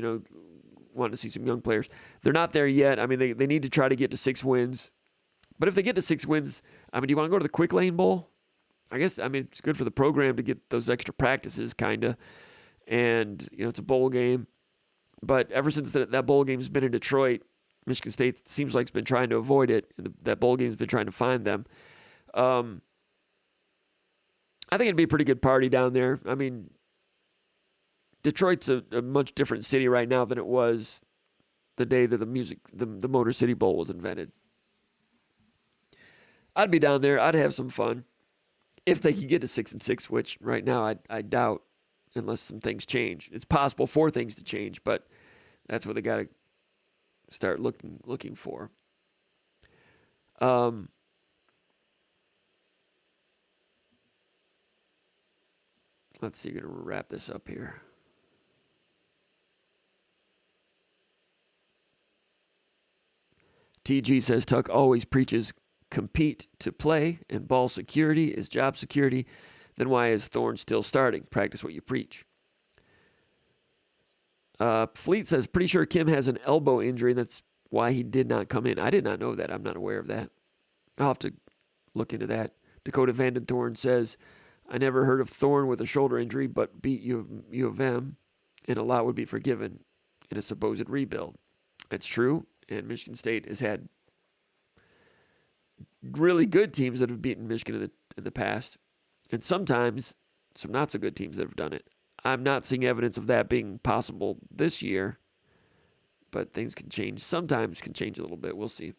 wanting to see some young players. They're not there yet. They need to try to get to 6 wins. But if they get to 6 wins, do you want to go to the Quick Lane Bowl? I guess, it's good for the program to get those extra practices, kind of. And, it's a bowl game. But ever since that bowl game's been in Detroit, Michigan State seems like it's been trying to avoid it. And that bowl game's been trying to find them. I think it'd be a pretty good party down there. Detroit's a much different city right now than it was the day that the Motor City Bowl was invented. I'd be down there. I'd have some fun. If they could get to 6-6, which right now I doubt. Unless some things change. It's possible for things to change, but that's what they got to start looking for. Let's see, going to wrap this up here. TG says Tuck always preaches compete to play, and ball security is job security. Then why is Thorne still starting? Practice what you preach. Fleet says, pretty sure Kim has an elbow injury. That's why he did not come in. I did not know that. I'm not aware of that. I'll have to look into that. Dakota Vandentorn says, I never heard of Thorne with a shoulder injury, but beat U of M, and a lot would be forgiven in a supposed rebuild. That's true, and Michigan State has had really good teams that have beaten Michigan in the past. And sometimes some not-so-good teams that have done it. I'm not seeing evidence of that being possible this year, but things can change. Sometimes can change a little bit. We'll see.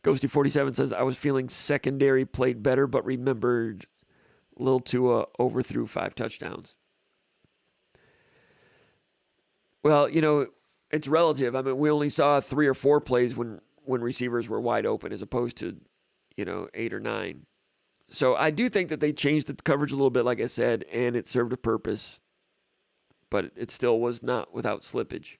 Ghosty47 says, I was feeling secondary played better, but remembered Lil Tua overthrew 5 touchdowns. Well, it's relative. I mean, we only saw 3 or 4 plays when receivers were wide open as opposed to, 8 or 9. So I do think that they changed the coverage a little bit, like I said, and it served a purpose. But it still was not without slippage.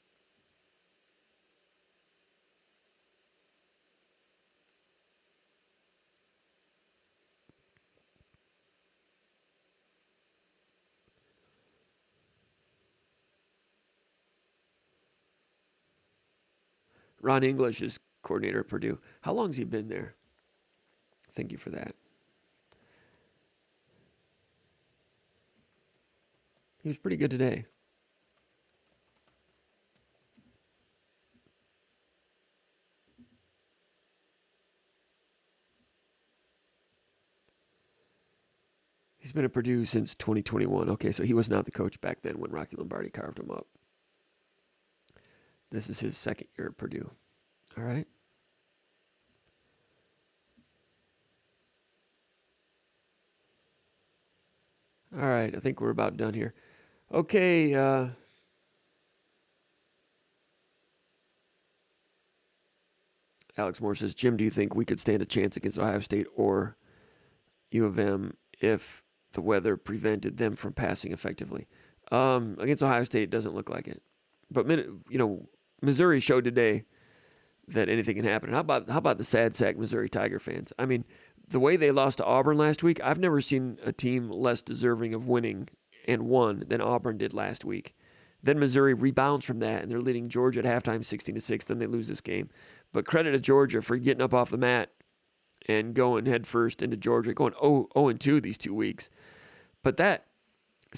Ron English is coordinator at Purdue. How long has he been there? Thank you for that. He was pretty good today. He's been at Purdue since 2021. Okay, so he was not the coach back then when Rocky Lombardi carved him up. This is his second year at Purdue. All right. All right, I think we're about done here. Okay. Alex Moore says, Jim, do you think we could stand a chance against Ohio State or U of M if the weather prevented them from passing effectively? Against Ohio State, it doesn't look like it. But, Missouri showed today that anything can happen. How about the sad sack Missouri Tiger fans? I mean, the way they lost to Auburn last week, I've never seen a team less deserving of winning and won than Auburn did last week. Then Missouri rebounds from that, and they're leading Georgia at halftime 16-6. Then they lose this game. But credit to Georgia for getting up off the mat and going head first into Georgia, going 0-2 these 2 weeks. But that's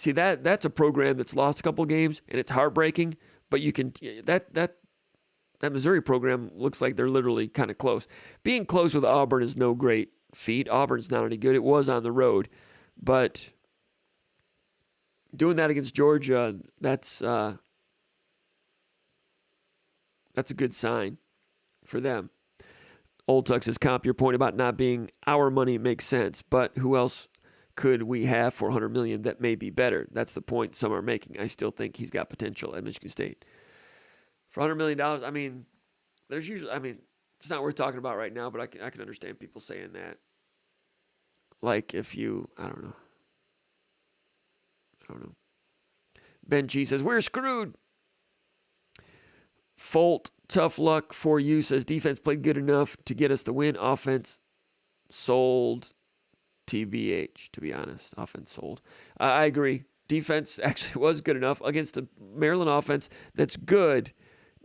a program that's lost a couple games, and it's heartbreaking. But you can that Missouri program looks like they're literally kind of close. Being close with Auburn is no great feat. Auburn's not any good. It was on the road, but doing that against Georgia, that's a good sign for them. Old Tuck says, Comp, your point about not being our money makes sense, but who else could we have for $100 million that may be better? That's the point some are making. I still think he's got potential at Michigan State. For $100 million, I mean, it's not worth talking about right now, but I can understand people saying that. Like if you, I don't know. Ben G says, we're screwed. Folt, tough luck for you, says defense played good enough to get us the win. Offense sold. TBH, to be honest. Offense sold. I agree. Defense actually was good enough against the Maryland offense that's good.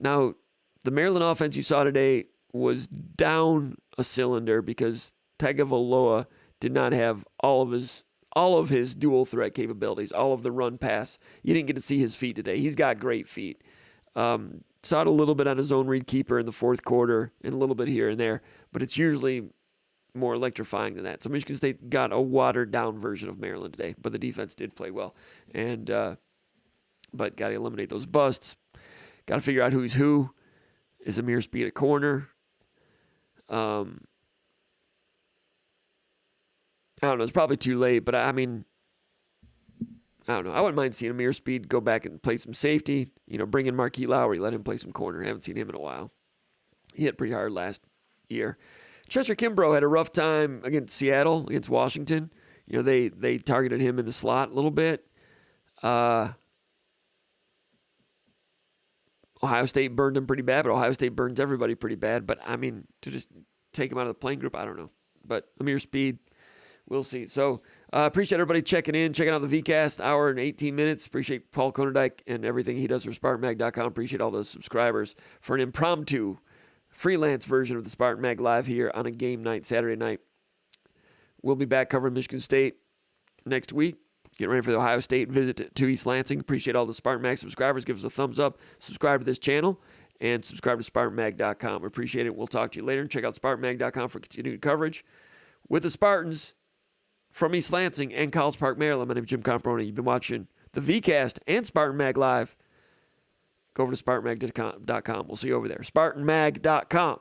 Now, the Maryland offense you saw today was down a cylinder because Tagovailoa did not have all of his dual threat capabilities, all of the run pass. You didn't get to see his feet today. He's got great feet. Saw it a little bit on his own read keeper in the fourth quarter and a little bit here and there, but it's usually more electrifying than that. So Michigan State got a watered-down version of Maryland today, but the defense did play well. And but got to eliminate those busts. Got to figure out who's who. Is Amir Speed a corner? I don't know. It's probably too late, but I mean, I don't know. I wouldn't mind seeing Amir Speed go back and play some safety. Bring in Marquis Lowry, let him play some corner. I haven't seen him in a while. He hit pretty hard last year. Chester Kimbrough had a rough time against Seattle, against Washington. They targeted him in the slot a little bit. Ohio State burned him pretty bad, but Ohio State burns everybody pretty bad. But, I mean, to just take him out of the playing group, I don't know. But Amir Speed, we'll see. So, appreciate everybody checking out the VCast, hour and 18 minutes. Appreciate Paul Konerdijk and everything he does for SpartanMag.com. Appreciate all those subscribers for an impromptu freelance version of the Spartan Mag Live here on a game night, Saturday night. We'll be back covering Michigan State next week. Get ready for the Ohio State visit to East Lansing. Appreciate all the Spartan Mag subscribers. Give us a thumbs up. Subscribe to this channel and subscribe to SpartanMag.com. We appreciate it. We'll talk to you later. Check out SpartanMag.com for continued coverage with the Spartans from East Lansing and College Park, Maryland. My name is Jim Comparoni. You've been watching the VCast and Spartan Mag Live. Go over to SpartanMag.com. We'll see you over there. SpartanMag.com.